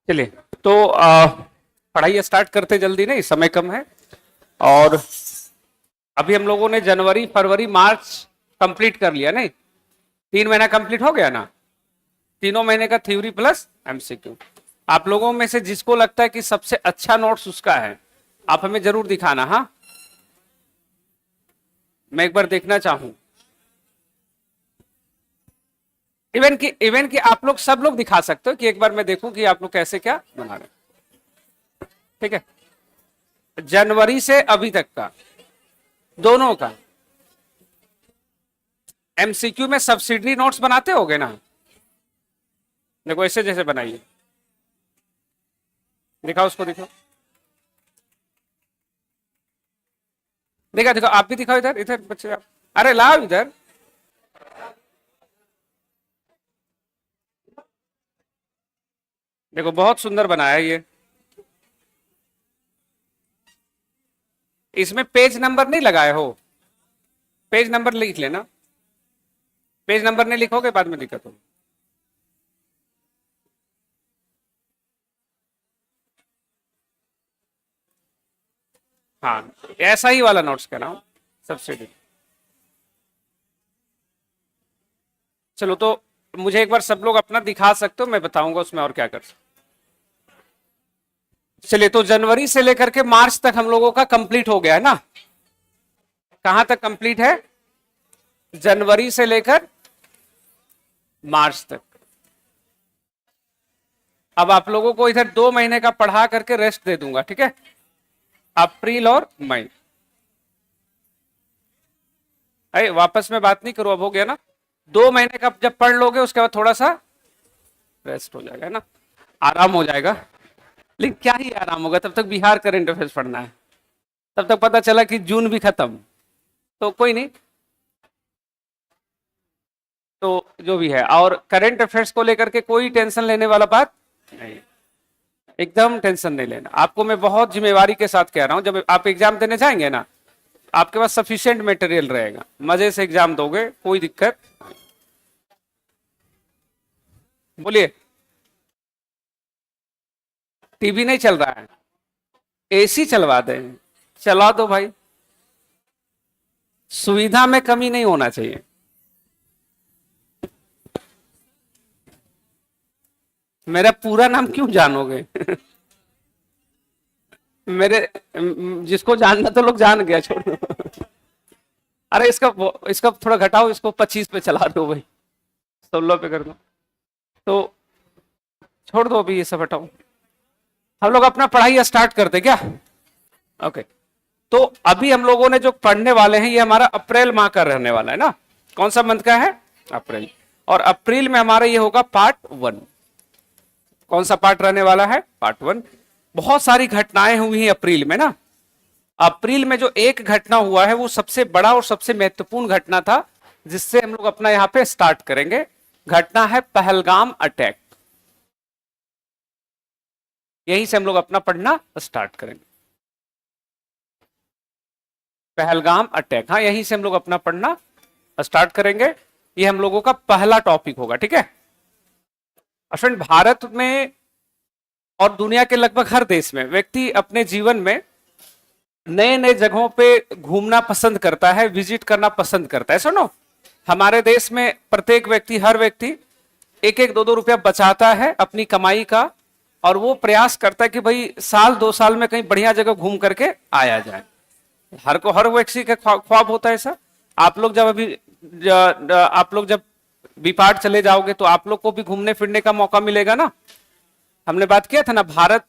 चलिए तो पढ़ाई स्टार्ट करते जल्दी नहीं, समय कम है। और अभी हम लोगों ने जनवरी फरवरी मार्च कंप्लीट कर लिया नहीं, 3 महीना कंप्लीट हो गया ना। तीनों महीने का थ्योरी प्लस एमसीक्यू। आप लोगों में से जिसको लगता है कि सबसे अच्छा नोट्स उसका है, आप हमें जरूर दिखाना। हाँ, मैं एक बार देखना चाहूं। इवन कि आप लोग सब लोग दिखा सकते हो कि एक बार मैं देखूं कि आप लोग कैसे क्या बना रहे हैं। ठीक है, जनवरी से अभी तक का दोनों का एमसीक्यू में सब्सिडरी नोट्स बनाते होगे ना। देखो ऐसे जैसे बनाइए, दिखाओ उसको, दिखाओ, देखा देखो, आप भी दिखाओ इधर, इधर बच्चे आप, अरे लाओ इधर। देखो बहुत सुंदर बनाया है ये। इसमें पेज नंबर नहीं लगाए हो, पेज नंबर लिख लेना। पेज नंबर नहीं लिखोगे बाद में दिक्कत होगी। हाँ, ऐसा ही वाला नोट्स कह रहा हूं, सब्सिडी। चलो तो मुझे एक बार सब लोग अपना दिखा सकते हो, मैं बताऊंगा उसमें और क्या कर सकते। चलिए तो जनवरी से लेकर के मार्च तक हम लोगों का कंप्लीट हो गया है ना। कहां तक कंप्लीट है? जनवरी से लेकर मार्च तक। अब आप लोगों को इधर 2 महीने का पढ़ा करके रेस्ट दे दूंगा, ठीक है? अप्रैल और मई। अरे वापस में बात नहीं करूं, अब हो गया ना। 2 महीने का जब पढ़ लोगे उसके बाद थोड़ा सा रेस्ट हो जाएगा ना, आराम हो जाएगा। लेकिन क्या ही आराम होगा, तब तक बिहार करंट अफेयर्स पढ़ना है। तब तक पता चला कि जून भी खत्म, तो कोई नहीं। तो जो भी है, और करंट अफेयर्स को लेकर के कोई टेंशन लेने वाला बात नहीं, एकदम टेंशन नहीं लेना। आपको मैं बहुत जिम्मेवारी के साथ कह रहा हूं, जब आप एग्जाम देने जाएंगे ना, आपके पास सफिशिएंट मटेरियल रहेगा, मजे से एग्जाम दोगे, कोई दिक्कत। बोलिए, टीवी नहीं चल रहा है? एसी चलवा दें, चला दो भाई, सुविधा में कमी नहीं होना चाहिए। मेरा पूरा नाम क्यों जानोगे? मेरे जिसको जानना तो लोग जान गया, छोड़ दो। अरे इसका थोड़ा घटाओ, इसको 25 पे चला दो भाई, 16 पे कर दो। तो छोड़ दो, अभी ये सब हटाओ। हम लोग अपना पढ़ाई स्टार्ट करते क्या? ओके। तो अभी हम लोगों ने जो पढ़ने वाले हैं, ये हमारा अप्रैल माह का रहने वाला है ना। कौन सा मंथ का है? अप्रैल। और अप्रैल में हमारा ये होगा पार्ट 1। कौन सा पार्ट रहने वाला है? पार्ट 1। बहुत सारी घटनाएं हुई हैं अप्रैल में ना। अप्रैल में जो एक घटना हुआ है वो सबसे बड़ा और सबसे महत्वपूर्ण घटना था, जिससे हम लोग अपना यहां पे स्टार्ट करेंगे। घटना है पहलगाम अटैक। यहीं से हम लोग अपना पढ़ना स्टार्ट करेंगे। पहलगाम अटैक, हाँ, यहीं से हम लोग अपना पढ़ना स्टार्ट करेंगे। ये हम लोगों का पहला टॉपिक होगा, ठीक है? फ्रेंड, भारत में और दुनिया के लगभग हर देश में व्यक्ति अपने जीवन में नए नए जगहों पे घूमना पसंद करता है, विजिट करना पसंद करता है। सुनो, हमारे देश में प्रत्येक व्यक्ति, हर व्यक्ति एक एक 2-2 रुपया बचाता है अपनी कमाई का, और वो प्रयास करता है कि भाई साल 2 साल में कहीं बढ़िया जगह घूम करके आया जाए। हर व्यक्ति का ख्वाब होता है ऐसा। आप लोग जब बीपाट चले जाओगे तो आप लोग को भी घूमने फिरने का मौका मिलेगा ना। हमने बात किया था ना, भारत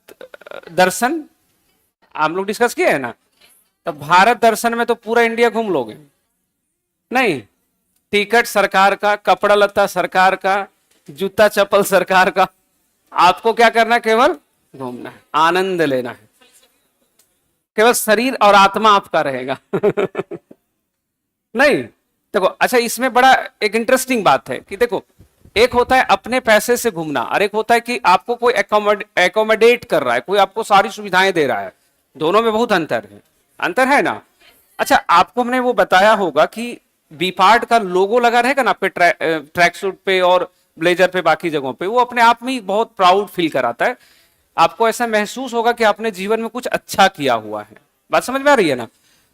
दर्शन हम लोग डिस्कस किए हैं ना। तो भारत दर्शन में तो पूरा इंडिया घूम लोगे नहीं? टिकट सरकार का, कपड़ा लत्ता सरकार का, जूता चप्पल सरकार का। आपको क्या करना है? केवल घूमना है, आनंद लेना है। केवल शरीर और आत्मा आपका रहेगा। नहीं, देखो, अच्छा, इसमें बड़ा एक इंटरेस्टिंग बात है कि देखो, एक होता है अपने पैसे से घूमना, और एक होता है कि आपको कोई एकोमोडेट कर रहा है, कोई आपको सारी सुविधाएं दे रहा है। दोनों में बहुत अंतर है, अंतर है ना। अच्छा, आपको हमने वो बताया होगा कि बीपार्ट का लोगो लगा रहेगा ना आपके ट्रैक सूट पे और ब्लेजर पे, बाकी जगहों पे, वो अपने आप में ही बहुत प्राउड फील कराता है आपको ऐसा महसूस होगा कि आपने जीवन में कुछ अच्छा किया हुआ है। बात समझ में आ रही है ना?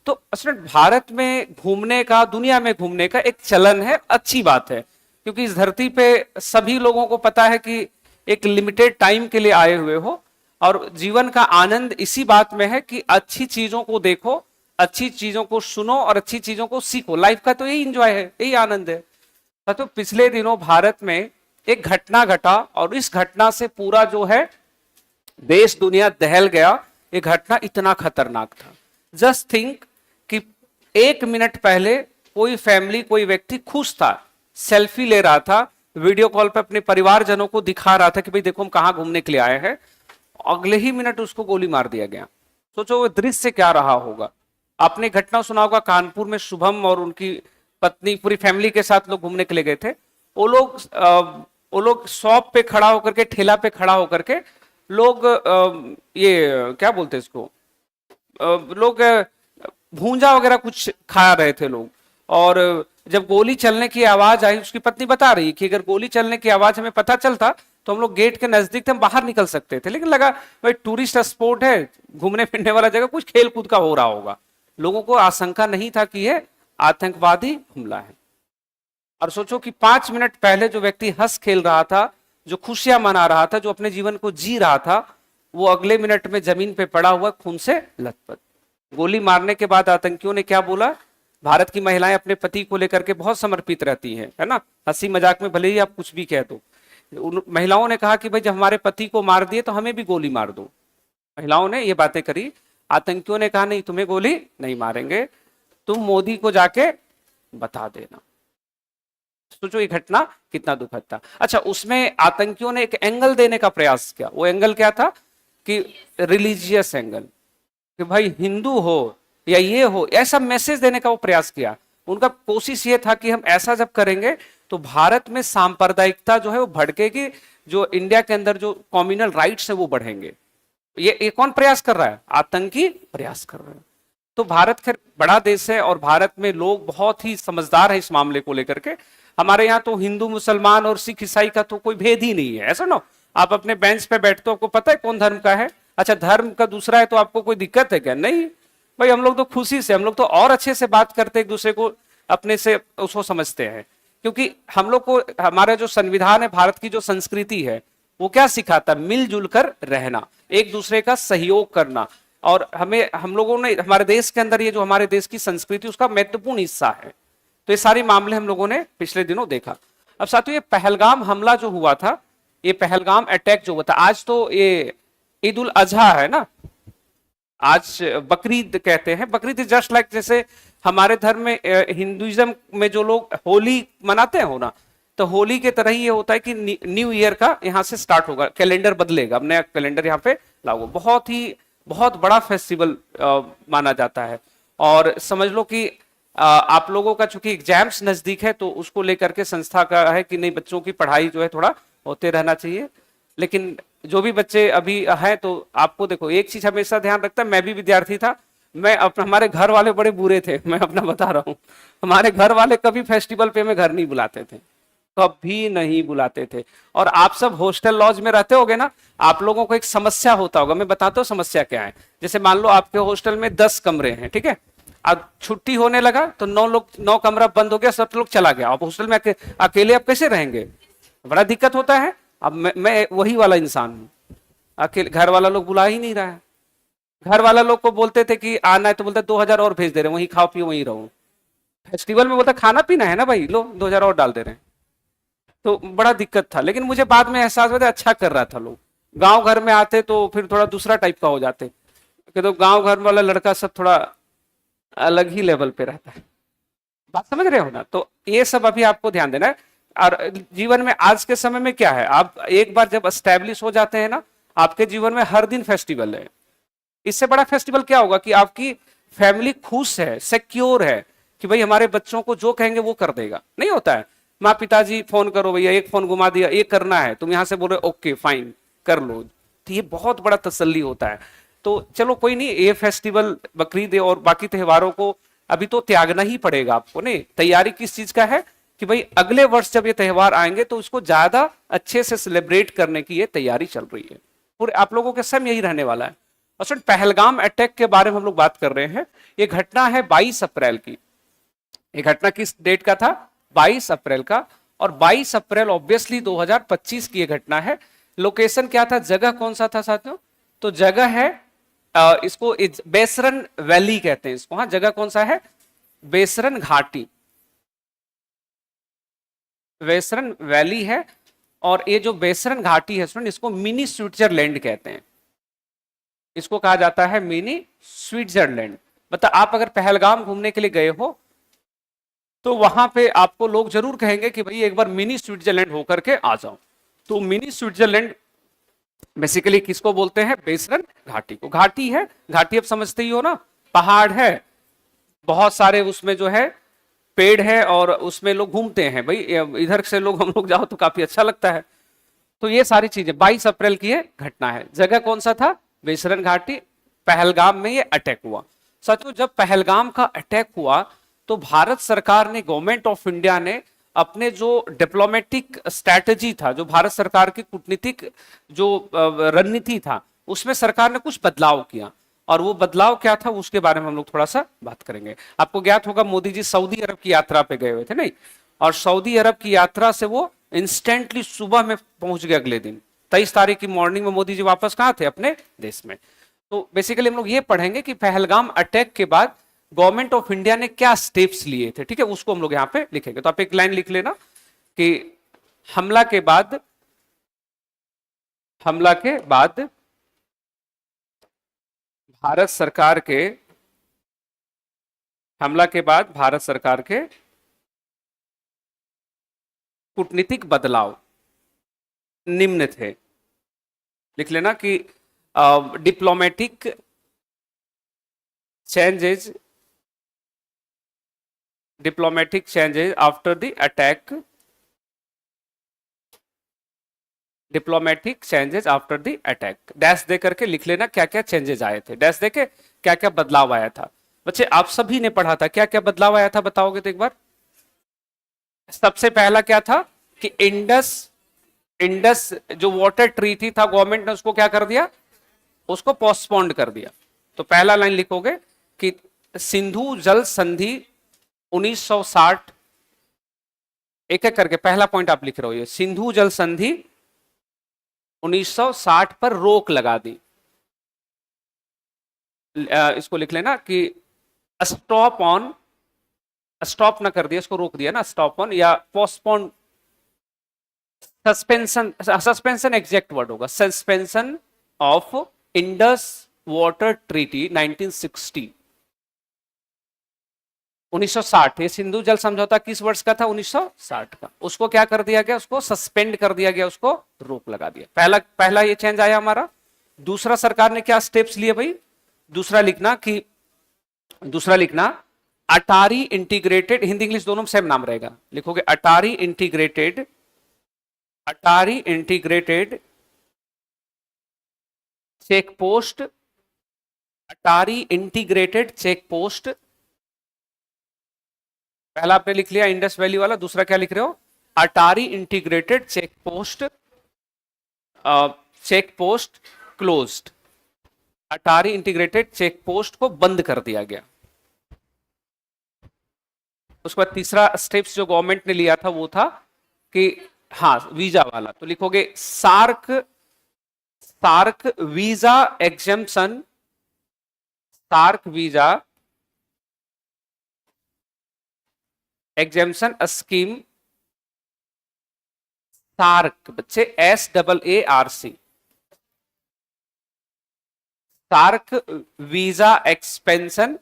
तो असल में भारत में घूमने का, दुनिया में घूमने का एक चलन है, अच्छी बात है, क्योंकि इस धरती पे सभी लोगों को पता है कि एक लिमिटेड टाइम के लिए आए हुए हो, और जीवन का आनंद इसी बात में है कि अच्छी चीजों को देखो, अच्छी चीजों को सुनो और अच्छी चीजों को सीखो। लाइफ का तो यही एंजॉय है, यही आनंद है। तो पिछले दिनों भारत में एक घटना घटा, और इस घटना से पूरा जो है देश दुनिया दहल गया। ये घटना इतना खतरनाक था, जस्ट थिंक कि 1 मिनट पहले कोई फैमिली, कोई व्यक्ति खुश था, सेल्फी ले रहा था, वीडियो कॉल पे अपने परिवारजनों को दिखा रहा था कि भाई देखो हम कहां घूमने के लिए आए हैं, अगले ही मिनट उसको गोली मार दिया गया। सोचो वो दृश्य क्या रहा होगा। आपने घटना सुना होगा, कानपुर में शुभम और उनकी पत्नी पूरी फैमिली के साथ लोग घूमने के लिए गए थे। वो लोग शॉप पे खड़ा होकर के, ठेला पे खड़ा होकर के लोग ये क्या बोलते हैं इसको, लोग भूंजा वगैरह कुछ खा रहे थे लोग। और जब गोली चलने की आवाज आई, उसकी पत्नी बता रही कि अगर गोली चलने की आवाज हमें पता चलता तो हम लोग गेट के नजदीक थे, हम बाहर निकल सकते थे, लेकिन लगा भाई टूरिस्ट स्पॉट है, घूमने फिरने वाला जगह, कुछ खेल कूद का हो रहा होगा। लोगों को आशंका नहीं था कि यह आतंकवादी हमला है। और सोचो कि 5 मिनट पहले जो व्यक्ति हंस खेल रहा था, जो खुशियां मना रहा था, जो अपने जीवन को जी रहा था, वो अगले मिनट में जमीन पे पड़ा हुआ खून से लथपथ। गोली मारने के बाद आतंकियों ने क्या बोला? भारत की महिलाएं अपने पति को लेकर के बहुत समर्पित रहती हैं, है ना, हंसी मजाक में भले ही आप कुछ भी कह दो। उन महिलाओं ने कहा कि भाई जब हमारे पति को मार दिए तो हमें भी गोली मार दो। महिलाओं ने ये बातें करी। आतंकियों ने कहा नहीं, तुम्हें गोली नहीं मारेंगे, तुम मोदी को जाके बता देना। सोचो ये घटना कितना दुखद था। अच्छा, उसमें आतंकियों ने एक एंगल देने का प्रयास किया। वो एंगल क्या था कि रिलीजियस एंगल, कि भाई हिंदू हो या ये हो, ऐसा मैसेज देने का वो प्रयास किया। उनका कोशिश ये था कि हम ऐसा जब करेंगे तो भारत में सांप्रदायिकता जो है वो भड़केगी, जो इंडिया के अंदर जो कम्युनल राइट्स है वो बढ़ेंगे। ये कौन प्रयास कर रहा है? आतंकी प्रयास कर रहे हैं। तो भारत खैर बड़ा देश है और भारत में लोग बहुत ही समझदार है इस मामले को लेकर के। हमारे यहाँ तो हिंदू मुसलमान और सिख ईसाई का तो कोई भेद ही नहीं है, ऐसा ना। आप अपने बेंच पे बैठते हो, आपको पता है कौन धर्म का है। अच्छा, धर्म का दूसरा है तो आपको कोई दिक्कत है क्या? नहीं भाई, हम लोग तो खुशी से, हम लोग तो और अच्छे से बात करते, एक दूसरे को अपने से उसको समझते हैं। क्योंकि हम लोग को, हमारा जो संविधान है, भारत की जो संस्कृति है, वो क्या सिखाता? मिलजुल कर रहना, एक दूसरे का सहयोग करना। और हम लोगों ने, हमारे देश के अंदर ये जो हमारे देश की संस्कृति, उसका महत्वपूर्ण हिस्सा है। तो ये सारे मामले हम लोगों ने पिछले दिनों देखा। अब साथियों, ये पहलगाम हमला जो हुआ था, ये पहलगाम अटैक जो हुआ था, आज तो ये ईद उल अजहा है ना, आज बकरीद कहते हैं। बकरीद इज जस्ट लाइक, जैसे हमारे धर्म में, हिंदुइज्म में जो लोग होली मनाते हैं हो ना, तो होली के तरह ही ये होता है कि न्यू ईयर का यहाँ से स्टार्ट होगा, कैलेंडर बदलेगा, अब नया कैलेंडर यहाँ पे लागू। बहुत बड़ा फेस्टिवल माना जाता है। और समझ लो कि आप लोगों का चूंकि एग्जाम्स नजदीक है, तो उसको लेकर के संस्था का है कि नहीं, बच्चों की पढ़ाई जो है थोड़ा होते रहना चाहिए। लेकिन जो भी बच्चे अभी हैं, तो आपको देखो एक चीज हमेशा ध्यान रखता है, मैं भी विद्यार्थी था, मैं अपना, हमारे घर वाले बड़े बुरे थे, मैं अपना बता रहा हूँ। हमारे घर वाले कभी फेस्टिवल पे हमें घर नहीं बुलाते थे, कभी नहीं बुलाते थे। और आप सब हॉस्टल लॉज में रहते होगे ना, आप लोगों को एक समस्या होता होगा, मैं बताता हूँ समस्या क्या है। जैसे मान लो आपके हॉस्टल में 10 कमरे हैं, ठीक है, अब छुट्टी होने लगा तो 9 कमरा बंद हो गया, सब लोग चला गया। आप हॉस्टल में अकेले आप कैसे रहेंगे? बड़ा दिक्कत होता है। अब मैं वही वाला इंसान हूँ, अकेले, घर वाला लोग बुला ही नहीं रहा है। घर वाला लोग को बोलते थे कि आना है, तो बोलते 2000 और भेज दे रहे हैं, वहीं खाओ पियो वहीं रहो। फेस्टिवल में बोलता खाना पीना है ना भाई, लो 2000 और डाल दे रहे हैं। तो बड़ा दिक्कत था। लेकिन मुझे बाद में एहसास हुआ था, अच्छा कर रहा था लोग। गांव घर में आते तो फिर थोड़ा दूसरा टाइप का हो जाते, कि तो गांव घर वाला लड़का सब थोड़ा अलग ही लेवल पे रहता है। बात समझ रहे हो ना? तो ये सब अभी आपको ध्यान देना है। और जीवन में आज के समय में क्या है, आप एक बार जब एस्टेब्लिश हो जाते हैं ना, आपके जीवन में हर दिन फेस्टिवल है। इससे बड़ा फेस्टिवल क्या होगा कि आपकी फैमिली खुश है, सिक्योर है, कि भाई हमारे बच्चों को जो कहेंगे वो कर देगा। नहीं होता है, माँ पिताजी फोन करो भैया, एक फोन घुमा दिया, ये करना है, तुम यहां से बोल रहे ओके फाइन कर लो, तो ये बहुत बड़ा तसल्ली होता है। तो चलो कोई नहीं, ये फेस्टिवल बकरीद और बाकी त्योहारों को अभी तो त्यागना ही पड़ेगा आपको। नहीं, तैयारी किस चीज का है कि भाई अगले वर्ष जब ये त्योहार आएंगे तो उसको ज्यादा अच्छे से सेलिब्रेट करने की ये तैयारी चल रही है। पूरे आप लोगों के सेम यही रहने वाला है। और स्टूडेंट पहलगाम अटैक के बारे में हम लोग बात कर रहे हैं। ये घटना है 22 अप्रैल की। ये घटना किस डेट का था? 22 अप्रैल का। और 22 अप्रैल ऑब्वियसली 2025 की ये घटना है। लोकेशन क्या था, जगह कौन सा था साथियों? तो जगह है इसको बेसरन वैली कहते हैं इसको। हाँ, जगह कौन सा है? बेसरन घाटी, बेसरन वैली है। और ये जो बेसरन घाटी है स्टूडेंट, इसको मिनी स्विट्जरलैंड कहते हैं। इसको कहा जाता है मिनी स्विट्जरलैंड। मतलब आप अगर पहलगाम घूमने के लिए गए हो तो वहां पे आपको लोग जरूर कहेंगे कि भाई एक बार मिनी स्विट्जरलैंड होकर के आ जाओ। तो मिनी स्विट्जरलैंड बेसिकली किसको बोलते हैं? बेसरन घाटी को। घाटी है, घाटी अब समझते ही हो ना, पहाड़ है, बहुत सारे उसमें जो है पेड़ है और उसमें लोग घूमते हैं। भाई इधर से लोग हम लोग जाओ तो काफी अच्छा लगता है। तो ये सारी चीजें 22 अप्रैल की ये घटना है। जगह कौन सा था? बेसरन घाटी। पहलगाम में ये अटैक हुआ। सचो जब पहलगाम का अटैक हुआ तो भारत सरकार ने, गवर्नमेंट ऑफ इंडिया ने अपने जो डिप्लोमेटिक स्ट्रैटेजी था, जो भारत सरकार की कूटनीतिक जो रणनीति था, उसमें सरकार ने कुछ बदलाव किया। और वो बदलाव क्या था उसके बारे में हम लोग थोड़ा सा बात करेंगे। आपको ज्ञात होगा मोदी जी सऊदी अरब की यात्रा पे गए हुए थे, नहीं? और सऊदी अरब की यात्रा से वो इंस्टेंटली सुबह में पहुंच गए। अगले दिन 23 तारीख की मॉर्निंग में मोदी जी वापस कहां थे? अपने देश में। तो बेसिकली हम लोग ये पढ़ेंगे कि पहलगाम अटैक के बाद गवर्नमेंट ऑफ इंडिया ने क्या स्टेप्स लिए थे। ठीक है, उसको हम लोग यहां पे लिखेंगे। तो आप एक लाइन लिख लेना कि हमला के बाद भारत सरकार के हमला के बाद भारत सरकार के कूटनीतिक बदलाव निम्न थे। लिख लेना कि diplomatic changes after the attack, diplomatic changes after the attack. Dash दे करके लिख लेना क्या क्या चेंजेस आए थे, डैश दे के क्या क्या बदलाव आया था। बच्चे आप सभी ने पढ़ा था, क्या क्या बदलाव आया था बताओगे तो एक बार? सबसे पहला क्या था कि इंडस जो वाटर ट्रीटी था, गवर्नमेंट ने उसको क्या कर दिया? उसको पोस्टपोन्ड कर दिया। तो पहला लाइन लिखोगे कि सिंधु जल संधि 1960, एक एक करके पहला पॉइंट आप लिख रहे हो, ये सिंधु जल संधि 1960 पर रोक लगा दी। इसको लिख लेना कि स्टॉप ऑन, स्टॉप ना कर दिया, इसको रोक दिया ना, स्टॉप ऑन या पोस्टपोन, सस्पेंशन एग्जैक्ट वर्ड होगा, suspension of Indus water treaty 1960, 1960। ये सिंधु जल समझौता किस वर्ष का था? 1960 का। उसको क्या कर दिया गया? उसको सस्पेंड कर दिया गया, उसको रोक लगा दिया। पहला ये चेंज आया हमारा। दूसरा सरकार ने क्या स्टेप्स लिए भाई? दूसरा लिखना अटारी इंटीग्रेटेड, हिंदी इंग्लिश दोनों सेम नाम रहेगा, लिखोगे अटारी इंटीग्रेटेड चेक पोस्ट, अटारी इंटीग्रेटेड चेक पोस्ट। पहला आपने लिख लिया इंडस वैली वाला, दूसरा क्या लिख रहे हो? अटारी इंटीग्रेटेड चेक पोस्ट क्लोज्ड। अटारी इंटीग्रेटेड चेक पोस्ट को बंद कर दिया गया। उसके बाद तीसरा स्टेप्स जो गवर्नमेंट ने लिया था वो था कि हाँ, वीजा वाला। तो लिखोगे SAARC visa exemption, SAARC visa exemption scheme, SAARC बच्चे SAARC, SAARC visa expansion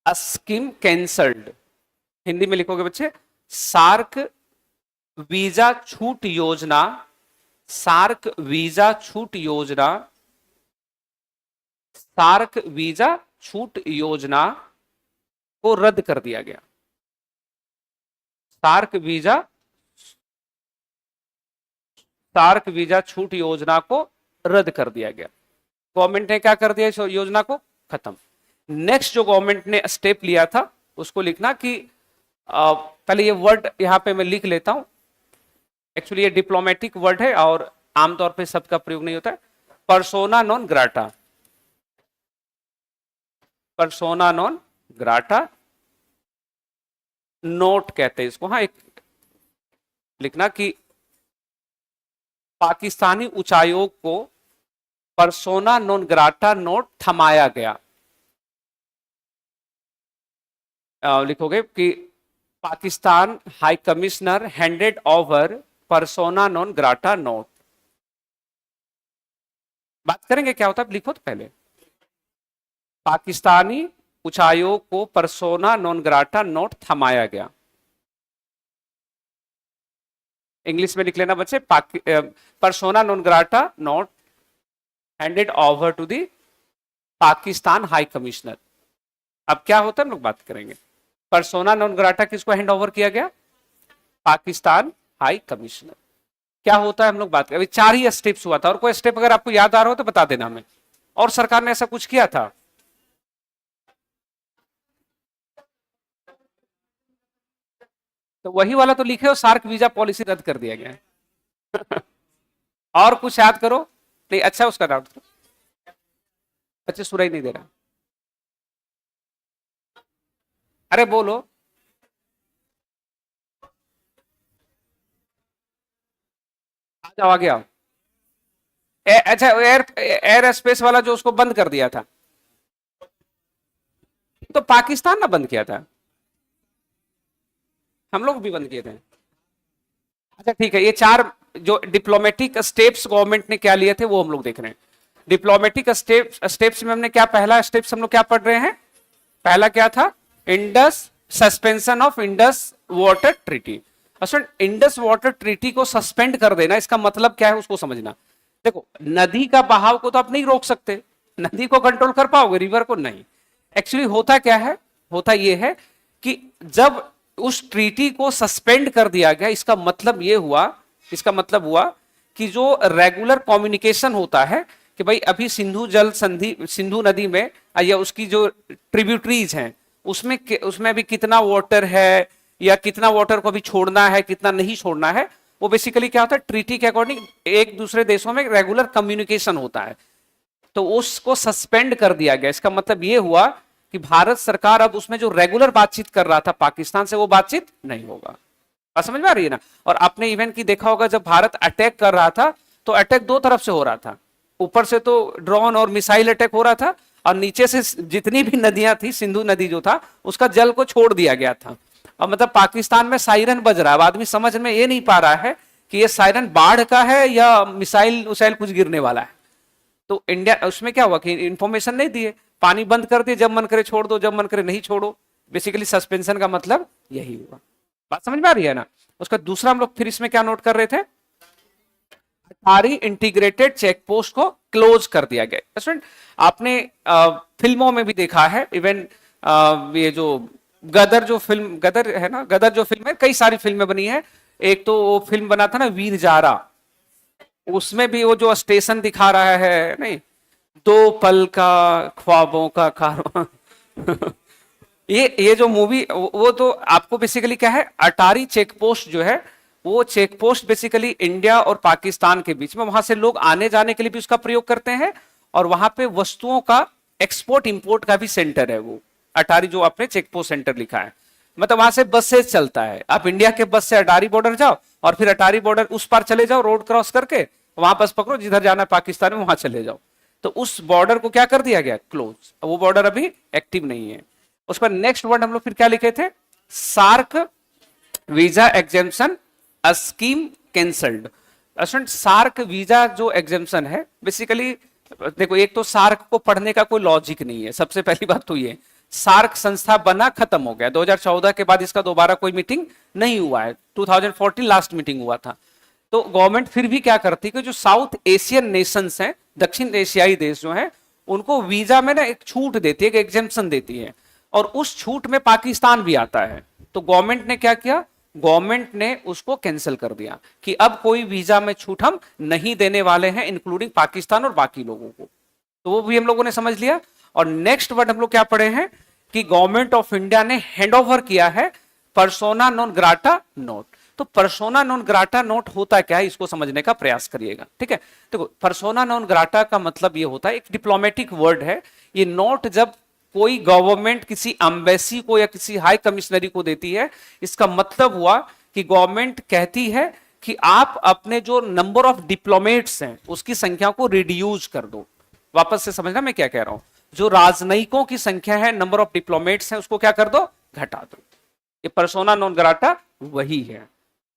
scheme cancelled. Hindi में लिखोगे बच्चे सार्क वीजा छूट योजना, सार्क वीजा छूट योजना, सार्क वीजा छूट योजना को रद्द कर दिया गया। सार्क वीजा छूट योजना को रद्द कर दिया गया। गवर्नमेंट ने क्या कर दिया? इस योजना को खत्म। नेक्स्ट जो गवर्नमेंट ने स्टेप लिया था उसको लिखना कि पहले ये वर्ड यहां पे मैं लिख लेता हूं। एक्चुअली ये डिप्लोमेटिक वर्ड है और आमतौर पे सबका प्रयोग नहीं होता है। Persona non grata, persona non grata note कहते हैं इसको। हाँ, एक लिखना कि पाकिस्तानी उच्चायोग को पर्सोना नॉन ग्राटा नोट थमाया गया। लिखोगे कि Pakistan high commissioner handed over persona non grata note. बात करेंगे क्या होता है, लिखो तो पहले। पाकिस्तानी उच्चायोग को पर्सोना नॉन ग्राटा नोट थमाया गया। इंग्लिश में लिख लेना बच्चे, persona non grata note handed over to the Pakistan high commissioner. अब क्या होता है हम लोग बात करेंगे। पर्सोना नॉन ग्राटा किसको हैंड ओवर किया गया, पाकिस्तान हाई कमिश्नर। क्या होता है हम लोग बात करें। अभी 4 ही स्टेप्स हुआ था, और कोई स्टेप अगर आपको याद आ रहा हो तो बता देना हमें। और सरकार ने ऐसा कुछ किया था। तो वही वाला तो लिखे हो, सार्क वीजा पॉलिसी रद्द कर दिया गया है। और कुछ याद करो नहीं। अच्छा, उसका डाउट करो। बच्चे सुनाई नहीं दे रहा, अरे बोलो। आ जाओ, आगे आओ। अच्छा, एयर स्पेस वाला जो उसको बंद कर दिया था, तो पाकिस्तान ना बंद किया था, हम लोग भी बंद किए थे। अच्छा ठीक है, ये 4 जो डिप्लोमेटिक स्टेप्स गवर्नमेंट ने क्या लिए थे वो हम लोग देख रहे हैं। डिप्लोमेटिक स्टेप्स में हमने क्या, पहला स्टेप्स हम लोग क्या पढ़ रहे हैं। पहला क्या था, Indus suspension of Indus water treaty. Indus water treaty को सस्पेंड कर देना, इसका मतलब क्या है उसको समझना। देखो, नदी का बहाव को तो आप नहीं रोक सकते, नदी को कंट्रोल कर पाओगे, रिवर को नहीं। एक्चुअली होता क्या है, होता यह है कि जब उस ट्रीटी को सस्पेंड कर दिया गया, इसका मतलब यह हुआ, इसका मतलब हुआ कि जो रेगुलर कम्युनिकेशन होता है कि भाई अभी सिंधु जल संधि, सिंधु नदी में या उसकी जो ट्रिब्यूटरीज हैं उसमें अभी कितना वाटर है, या कितना वाटर को अभी छोड़ना है, कितना नहीं छोड़ना है, वो बेसिकली क्या होता है, ट्रीटी के अकॉर्डिंग एक दूसरे देशों में रेगुलर कम्युनिकेशन होता है। तो उसको सस्पेंड कर दिया गया। इसका मतलब यह हुआ कि भारत सरकार अब उसमें जो रेगुलर बातचीत कर रहा था पाकिस्तान से, वो बातचीत नहीं होगा। बात समझ में आ रही है ना। और आपने इवन की देखा होगा, जब भारत अटैक कर रहा था तो अटैक 2 तरफ से हो रहा था। ऊपर से तो ड्रोन और मिसाइल अटैक हो रहा था, और नीचे से जितनी भी नदियां थी, सिंधु नदी जो था उसका जल को छोड़ दिया गया था। अब मतलब पाकिस्तान में सायरन बज रहा है, अब आदमी समझ में ये नहीं पा रहा है कि ये सायरन बाढ़ का है या मिसाइल उसाइल कुछ गिरने वाला है। तो इंडिया उसमें क्या हुआ कि इंफॉर्मेशन नहीं दिए, पानी बंद कर दिए, जब मन करे छोड़ दो, जब मन करे नहीं छोड़ो। बेसिकली सस्पेंशन का मतलब यही हुआ। बात समझ में आ रही है ना। उसका दूसरा हम लोग फिर इसमें क्या नोट कर रहे थे, अटारी इंटीग्रेटेड चेक पोस्ट को क्लोज कर दिया गया। स्टूडेंट, आपने फिल्मों में भी देखा है, इवन ये जो गदर जो फिल्म, गदर है ना, गदर जो फिल्म है, कई सारी फिल्में बनी है। एक तो वो फिल्म बना था ना वीर जारा, उसमें भी वो जो स्टेशन दिखा रहा है, नहीं, 2 पल का ख्वाबों का कारवां। ये जो मूवी, वो तो आपको बेसिकली क्या है, अटारी चेक पोस्ट जो है, वो चेक पोस्ट बेसिकली इंडिया और पाकिस्तान के बीच में, वहां से लोग आने जाने के लिए भी उसका प्रयोग करते हैं, और वहां पे वस्तुओं का एक्सपोर्ट इंपोर्ट का भी सेंटर है वो अटारी, जो आपने चेक पोस्ट सेंटर लिखा है। मतलब वहां से बस से चलता है, आप इंडिया के बस से अटारी बॉर्डर जाओ, और फिर अटारी बॉर्डर उस पार चले जाओ, रोड क्रॉस करके वहां बस पकड़ो, जिधर जाना है पाकिस्तान में वहां चले जाओ। तो उस बॉर्डर को क्या कर दिया गया, क्लोज। वो बॉर्डर अभी एक्टिव नहीं है। उस पर नेक्स्ट वर्ड हम लोग फिर क्या लिखे थे, SAARC visa exemption scheme cancelled. SAARC visa जो एग्जेम्पशन है, बेसिकली देखो, एक तो सार्क को पढ़ने का कोई लॉजिक नहीं है, सबसे पहली बात तो ये। सार्क संस्था बना, खत्म हो गया, 2014 के बाद इसका दोबारा कोई मीटिंग नहीं हुआ है। 2014 लास्ट मीटिंग हुआ था। तो गवर्नमेंट फिर भी क्या करती है कि जो साउथ एशियन नेशंस हैं, दक्षिण एशियाई देश जो हैं, उनको वीजा में ना एक छूट देती है, एक एग्जेम्पशन देती है, और उस छूट में पाकिस्तान भी आता है। तो गवर्नमेंट ने क्या किया, गवर्नमेंट ने उसको कैंसिल कर दिया कि अब कोई वीजा में छूट हम नहीं देने वाले हैं, इंक्लूडिंग पाकिस्तान और बाकी लोगों को। तो वो भी हम लोगों ने समझ लिया। और नेक्स्ट वर्ड हम लोग क्या पढ़े हैं कि गवर्नमेंट ऑफ इंडिया ने हैंड ओवर किया है पर्सोना नॉन ग्राटा नोट। तो पर्सोना नॉन ग्राटा नोट होता क्या है, इसको समझने का प्रयास करिएगा, ठीक है। देखो पर्सोना नॉन ग्राटा का मतलब ये होता है, एक डिप्लोमेटिक वर्ड है ये नोट, जब कोई गवर्नमेंट किसी एम्बेसी को या किसी हाई कमिश्नरी को देती है, इसका मतलब हुआ कि गवर्नमेंट कहती है कि आप अपने जो नंबर ऑफ डिप्लोमेट्स हैं उसकी संख्या को रिड्यूस कर दो। वापस से समझना मैं क्या कह रहा हूं, जो राजनयिकों की संख्या है, नंबर ऑफ डिप्लोमेट्स हैं, उसको क्या कर दो, घटा दो। ये पर्सोना नॉन ग्राटा वही है।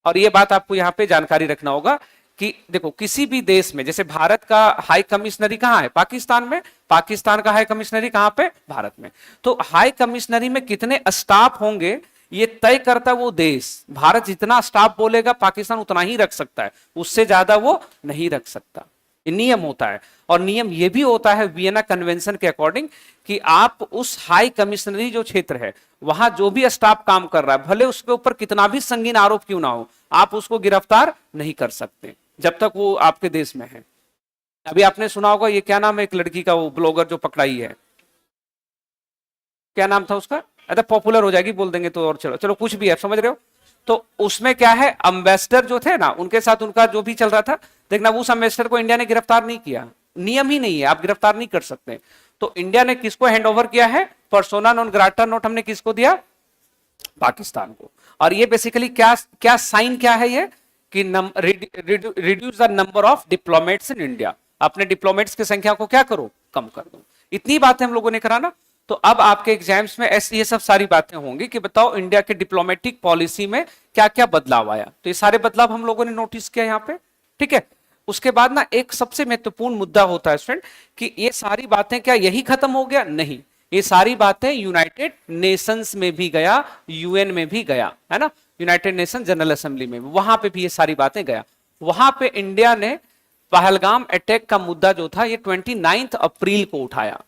और ये बात आपको यहां पे जानकारी रखना होगा कि देखो किसी भी देश में, जैसे भारत का हाई कमिश्नरी कहां है, पाकिस्तान में, पाकिस्तान का हाई कमिश्नरी कहां पे, भारत में। तो हाई कमिश्नरी में कितने स्टाफ होंगे ये तय करता वो देश। भारत जितना स्टाफ बोलेगा पाकिस्तान उतना ही रख सकता है, उससे ज्यादा वो नहीं रख सकता, ये नियम होता है। और नियम ये भी होता है वियना कन्वेंशन के अकॉर्डिंग कि आप उस हाई कमिश्नरी जो क्षेत्र है वहां जो भी स्टाफ काम कर रहा है, भले उसके ऊपर कितना भी संगीन आरोप क्यों ना हो, आप उसको गिरफ्तार नहीं कर सकते जब तक वो आपके देश में है। अभी आपने सुना होगा, ये क्या नाम है एक लड़की का, वो ब्लॉगर जो पकड़ाई है, क्या नाम था उसका, अरे पॉपुलर हो जाएगी बोल देंगे तो, और चलो चलो कुछ भी है, समझ रहे हो। तो उसमें क्या है, अम्बेसडर जो थे ना, उनके साथ उनका जो भी चल रहा था, देखना उस अम्बेसडर को इंडिया ने गिरफ्तार नहीं किया, नियम ही नहीं है, आप गिरफ्तार नहीं कर सकते। तो इंडिया ने किसको हैंड ओवर किया है, पर्सोना नॉन ग्राटा नोट हमने किसको दिया, पाकिस्तान को। और ये बेसिकली क्या क्या साइन क्या है ये, कि reduce the number of diplomats in India, अपने डिप्लोमेट्स की संख्या को क्या करो, कम कर दो। इतनी बातें हम लोगों ने कराना। तो अब आपके एग्जाम्स में ऐसी ये सब सारी बातें होंगी कि बताओ इंडिया के डिप्लोमेटिक पॉलिसी में क्या क्या बदलाव आया। तो ये सारे बदलाव हम लोगों ने नोटिस किया यहाँ पे, ठीक है। उसके बाद ना एक सबसे महत्वपूर्ण मुद्दा होता है स्टूडेंट कि ये सारी बातें क्या यही खत्म हो गया, नहीं, ये सारी बातें यूनाइटेड नेशंस में भी गया, यूएन में भी गया, है ना, यूनाइटेड नेशन जनरल असेंबली में, वहां पे भी ये सारी बातें गया। वहां पे इंडिया ने पहलगाम अटैक का मुद्दा जो था ये 29 अप्रैल को उठाया।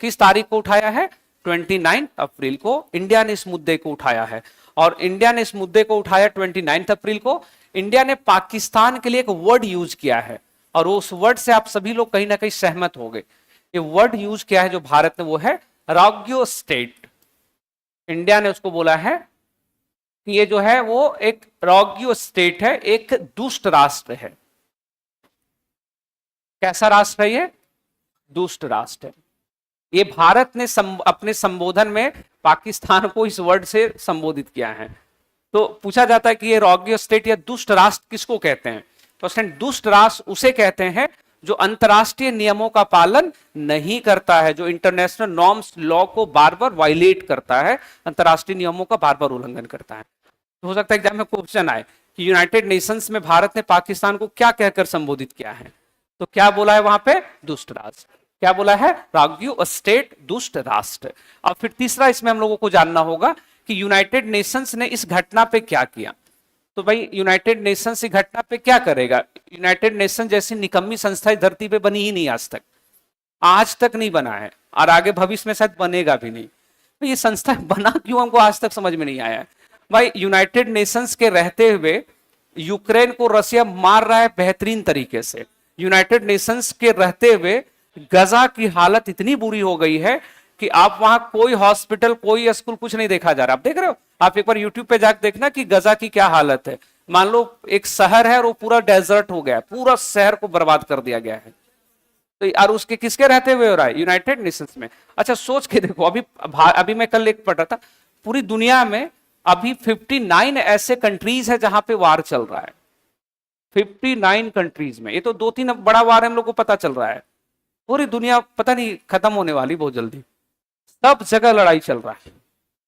किस तारीख को उठाया है, 29 अप्रैल को इंडिया ने इस मुद्दे को उठाया है। और इंडिया ने इस मुद्दे को उठाया 29 अप्रैल को। इंडिया ने पाकिस्तान के लिए एक वर्ड यूज किया है, और उस वर्ड से आप सभी लोग कहीं ना कहीं सहमत हो गए। ये वर्ड यूज किया है जो भारत ने, वो है रॉग्यो स्टेट। इंडिया ने उसको बोला है कि ये जो है वो एक रॉग्यो स्टेट है, एक दुष्ट राष्ट्र है। कैसा राष्ट्र है ये, दुष्ट राष्ट्र है। ये भारत ने अपने संबोधन में पाकिस्तान को इस वर्ड से संबोधित किया है। तो पूछा जाता है कि ये रॉग्यो स्टेट या दुष्ट राष्ट्र किसको कहते हैं, तो स्टूडेंट दुष्ट राष्ट्र उसे कहते हैं जो अंतरराष्ट्रीय नियमों का पालन नहीं करता है, जो इंटरनेशनल नॉर्म्स लॉ को बार बार वायलेट करता है, अंतरराष्ट्रीय नियमों का बार बार उल्लंघन करता है। तो हो सकता है एग्जाम में क्वेश्चन आए कि यूनाइटेड नेशंस में भारत ने पाकिस्तान को क्या कहकर संबोधित किया है, तो क्या बोला है वहां पे, दुष्ट राष्ट्र। क्या बोला है, रॉग्यो स्टेट, दुष्ट राष्ट्र। और फिर तीसरा इसमें हम लोगों को जानना होगा कि यूनाइटेड नेशंस ने इस घटना पे क्या किया। तो भाई यूनाइटेड नेशंस इस घटना पे क्या करेगा, यूनाइटेड नेशन जैसी निकम्मी संस्था इस धरती पे बनी ही नहीं आज तक नहीं बना है, और आगे भविष्य में शायद बनेगा भी नहीं। तो ये संस्था बना क्यों, हमको आज तक समझ में नहीं आया है। भाई यूनाइटेड नेशंस के रहते हुए यूक्रेन को रसिया मार रहा है बेहतरीन तरीके से, यूनाइटेड नेशंस के रहते हुए गजा की हालत इतनी बुरी हो गई है कि आप वहां कोई हॉस्पिटल, कोई स्कूल, कुछ नहीं देखा जा रहा। आप देख रहे हो, आप एक बार यूट्यूब पे जाकर देखना कि गजा की क्या हालत है। मान लो एक शहर है और वो पूरा डेजर्ट हो गया है, पूरा शहर को बर्बाद कर दिया गया है। तो और उसके किसके रहते हुए हो रहा है, यूनाइटेड नेशंस में। अच्छा सोच के देखो, अभी मैं कल एक पढ़ रहा था, पूरी दुनिया में अभी 59 ऐसे कंट्रीज है जहां पे वार चल रहा है, 59 कंट्रीज में। ये तो 2-3 बड़ा वार हम लोग को पता चल रहा है, पूरी दुनिया पता नहीं खत्म होने वाली बहुत जल्दी, सब जगह लड़ाई चल रहा है।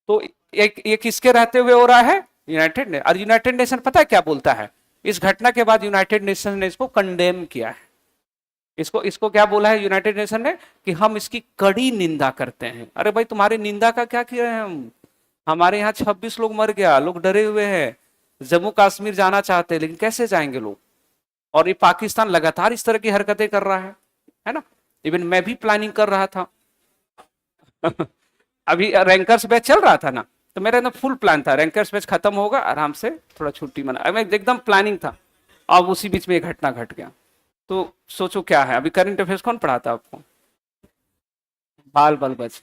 तो ये किसके रहते हुए हो रहा है, यूनाइटेड ने। और यूनाइटेड नेशन पता है क्या बोलता है, इस घटना के बाद यूनाइटेड नेशन ने इसको कंडेम किया है। इसको क्या बोला है यूनाइटेड नेशन ने, कि हम इसकी कड़ी निंदा करते हैं। अरे भाई तुम्हारी निंदा का क्या किया है हम, हमारे यहाँ 26 लोग मर गया, लोग डरे हुए हैं, जम्मू कश्मीर जाना चाहते हैं लेकिन कैसे जाएंगे लोग। और ये पाकिस्तान लगातार इस तरह की हरकतें कर रहा है ना। इवन मैं भी प्लानिंग कर रहा था अभी रैंकर्स बैच चल रहा था ना, तो मेरा एकदम फुल प्लान था, रैंकर्स बैच खत्म होगा आराम से थोड़ा छुट्टी मना, मैं एकदम प्लानिंग था। अब उसी बीच में एक घटना घट गया। तो सोचो क्या है, अभी करंट अफेयर्स कौन पढ़ाता आपको, बाल बल बच।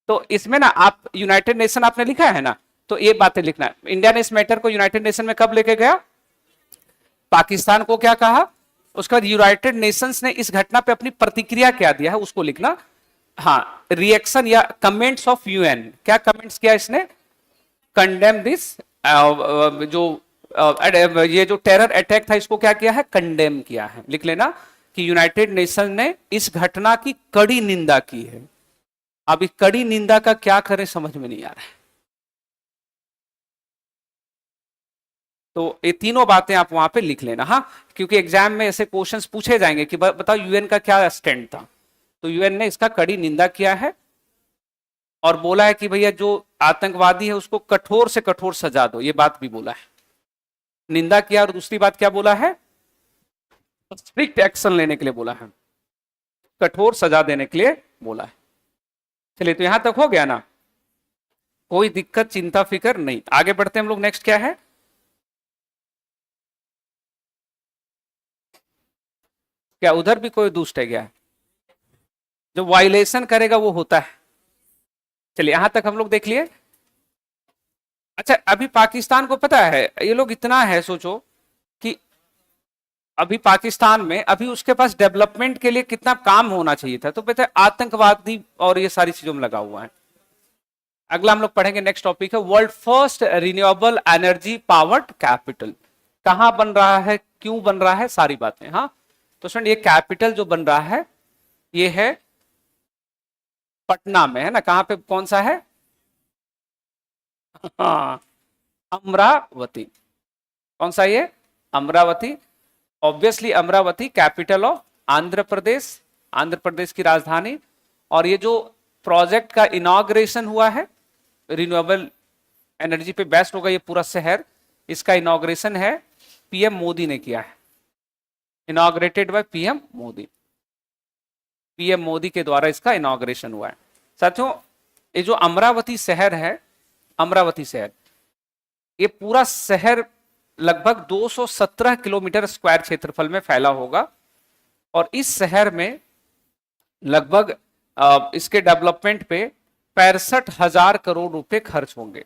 तो इसमें ना आप यूनाइटेड नेशन आपने लिखा है ना, तो ये बातें लिखना है। इंडिया ने इस मैटर को यूनाइटेड नेशन में कब लेके गया? पाकिस्तान को क्या कहा, उसके बाद यूनाइटेड नेशंस ने इस घटना पे अपनी प्रतिक्रिया क्या दिया है उसको लिखना। हाँ, रिएक्शन या कमेंट्स ऑफ यूएन, क्या कमेंट्स किया इसने? कंडेम दिस, जो ये जो टेरर अटैक था इसको क्या किया है? कंडेम किया है। लिख लेना कि यूनाइटेड नेशन ने इस घटना की कड़ी निंदा की है। अब इस कड़ी निंदा का क्या करें समझ में नहीं आ रहा है। तो ये तीनों बातें आप वहां पे लिख लेना, हाँ, क्योंकि एग्जाम में ऐसे क्वेश्चंस पूछे जाएंगे कि बताओ यूएन का क्या स्टैंड था। तो यूएन ने इसका कड़ी निंदा किया है और बोला है कि भैया जो आतंकवादी है उसको कठोर से कठोर सजा दो, ये बात भी बोला है, निंदा किया। और दूसरी बात क्या बोला है? स्ट्रिक्ट एक्शन लेने के लिए बोला है, कठोर सजा देने के लिए बोला है। चलिए, तो यहां तक हो गया ना, कोई दिक्कत चिंता फिक्र नहीं। आगे बढ़ते हैं हम लोग। नेक्स्ट क्या है? क्या उधर भी कोई दुष्ट है क्या? जो वायलेशन करेगा वो होता है। चलिए, यहां तक हम लोग देख लिए। अच्छा, अभी पाकिस्तान को पता है, ये लोग इतना है, सोचो कि अभी पाकिस्तान में अभी उसके पास डेवलपमेंट के लिए कितना काम होना चाहिए था, तो पता है आतंकवादी और ये सारी चीजों में लगा हुआ है। अगला हम लोग पढ़ेंगे, नेक्स्ट टॉपिक है world first renewable energy powered capital. कहां बन रहा है, क्यों बन रहा है, सारी बातें। हाँ, तो सुन, ये कैपिटल जो बन रहा है ये है पटना में, है ना? कहां पे, कौन सा है? हाँ, अमरावती। कौन सा ये? Amaravati. Obviously Amaravati capital of Andhra Pradesh, Andhra Pradesh की राजधानी। और ये जो प्रोजेक्ट का इनॉग्रेशन हुआ है, रिन्यूएबल एनर्जी पे बेस्ट होगा ये पूरा शहर, इसका इनॉग्रेशन है पीएम मोदी ने किया है, inaugurated by PM Modi. PM Modi के द्वारा इसका इनॉग्रेशन हुआ है। साथियों, ये जो अमरावती शहर है, अमरावती शहर, ये पूरा शहर लगभग 217 किलोमीटर स्क्वायर क्षेत्रफल में फैला होगा। और इस शहर में लगभग इसके डेवलपमेंट पे 65,000 करोड़ रुपए खर्च होंगे।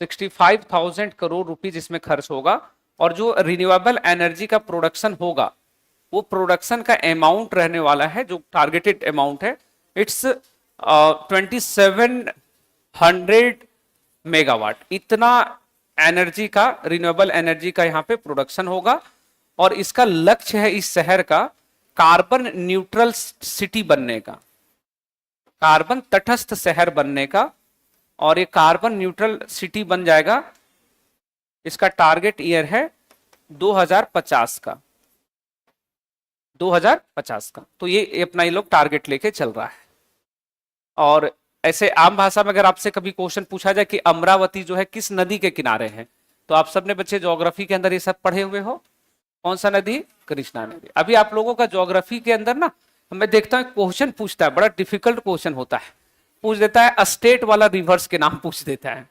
65,000 करोड़ रुपीज इसमें खर्च होगा। और जो रिन्यूएबल एनर्जी का प्रोडक्शन होगा, वो प्रोडक्शन का अमाउंट रहने वाला है, जो टारगेटेड अमाउंट है, इट्स 2700 मेगावाट। इतना एनर्जी का, रिन्यूएबल एनर्जी का यहाँ पे प्रोडक्शन होगा। और इसका लक्ष्य है इस शहर का कार्बन न्यूट्रल सिटी बनने का, कार्बन तटस्थ शहर बनने का। और ये कार्बन न्यूट्रल सिटी बन जाएगा, इसका टारगेट ईयर है 2050 का, 2050 का। तो ये अपना ये लोग टारगेट लेके चल रहा है। और ऐसे आम भाषा में अगर आपसे कभी क्वेश्चन पूछा जाए कि अमरावती जो है किस नदी के किनारे है, तो आप सबने बच्चे ज्योग्राफी के अंदर ये सब पढ़े हुए हो। कौन सा नदी? कृष्णा नदी। अभी आप लोगों का ज्योग्राफी के अंदर ना, मैं देखता हूँ क्वेश्चन पूछता है, बड़ा डिफिकल्ट क्वेश्चन होता है, पूछ देता है स्टेट वाला रिवर्स के नाम पूछ देता है।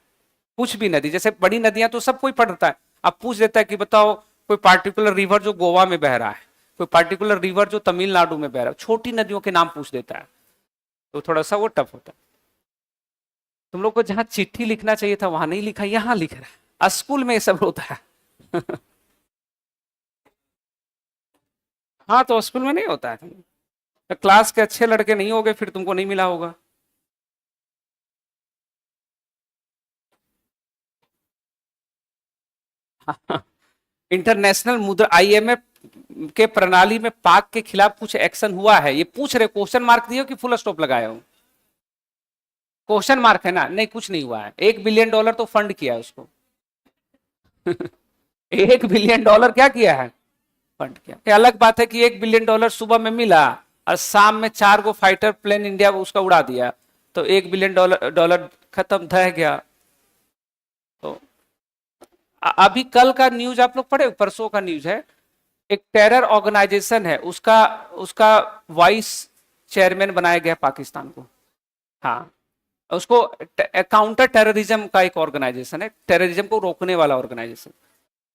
कुछ भी नदी, जैसे बड़ी नदियां तो सब कोई पढ़ता है, अब पूछ देता है कि बताओ कोई पार्टिकुलर रिवर जो गोवा में बह रहा है, कोई पार्टिकुलर रिवर जो तमिलनाडु में बह रहा है, छोटी नदियों के नाम पूछ देता है, तो थोड़ा सा वो टफ होता है। तुम लोग को जहां चिट्ठी लिखना चाहिए था वहां नहीं लिखा, यहां लिख रहा है। स्कूल में ये सब होता है। हाँ, तो स्कूल में नहीं होता है। तो क्लास के अच्छे लड़के नहीं होगे फिर तुमको नहीं मिला होगा। इंटरनेशनल मुद्रा आईएमएफ के प्रणाली में पाक के खिलाफ कुछ एक्शन हुआ है, ये पूछ रहे। क्वेश्चन मार्क दिए हो कि फुल स्टॉप लगाए हो? क्वेश्चन मार्क है ना? नहीं, कुछ नहीं हुआ है। $1 बिलियन तो फंड किया है उसको। $1 बिलियन क्या किया है? फंड किया। ये अलग बात है कि $1 बिलियन सुबह में मिला और शाम में 4 गो फाइटर प्लेन इंडिया उसका उड़ा दिया, तो $1 बिलियन खत्म, ढह गया। तो अभी कल का न्यूज आप लोग पढ़े, परसों का न्यूज है, एक टेरर ऑर्गेनाइजेशन है, उसका उसका वाइस चेयरमैन बनाया गया पाकिस्तान को। हाँ, उसको काउंटर टेररिज्म का एक ऑर्गेनाइजेशन है, टेररिज्म को रोकने वाला ऑर्गेनाइजेशन।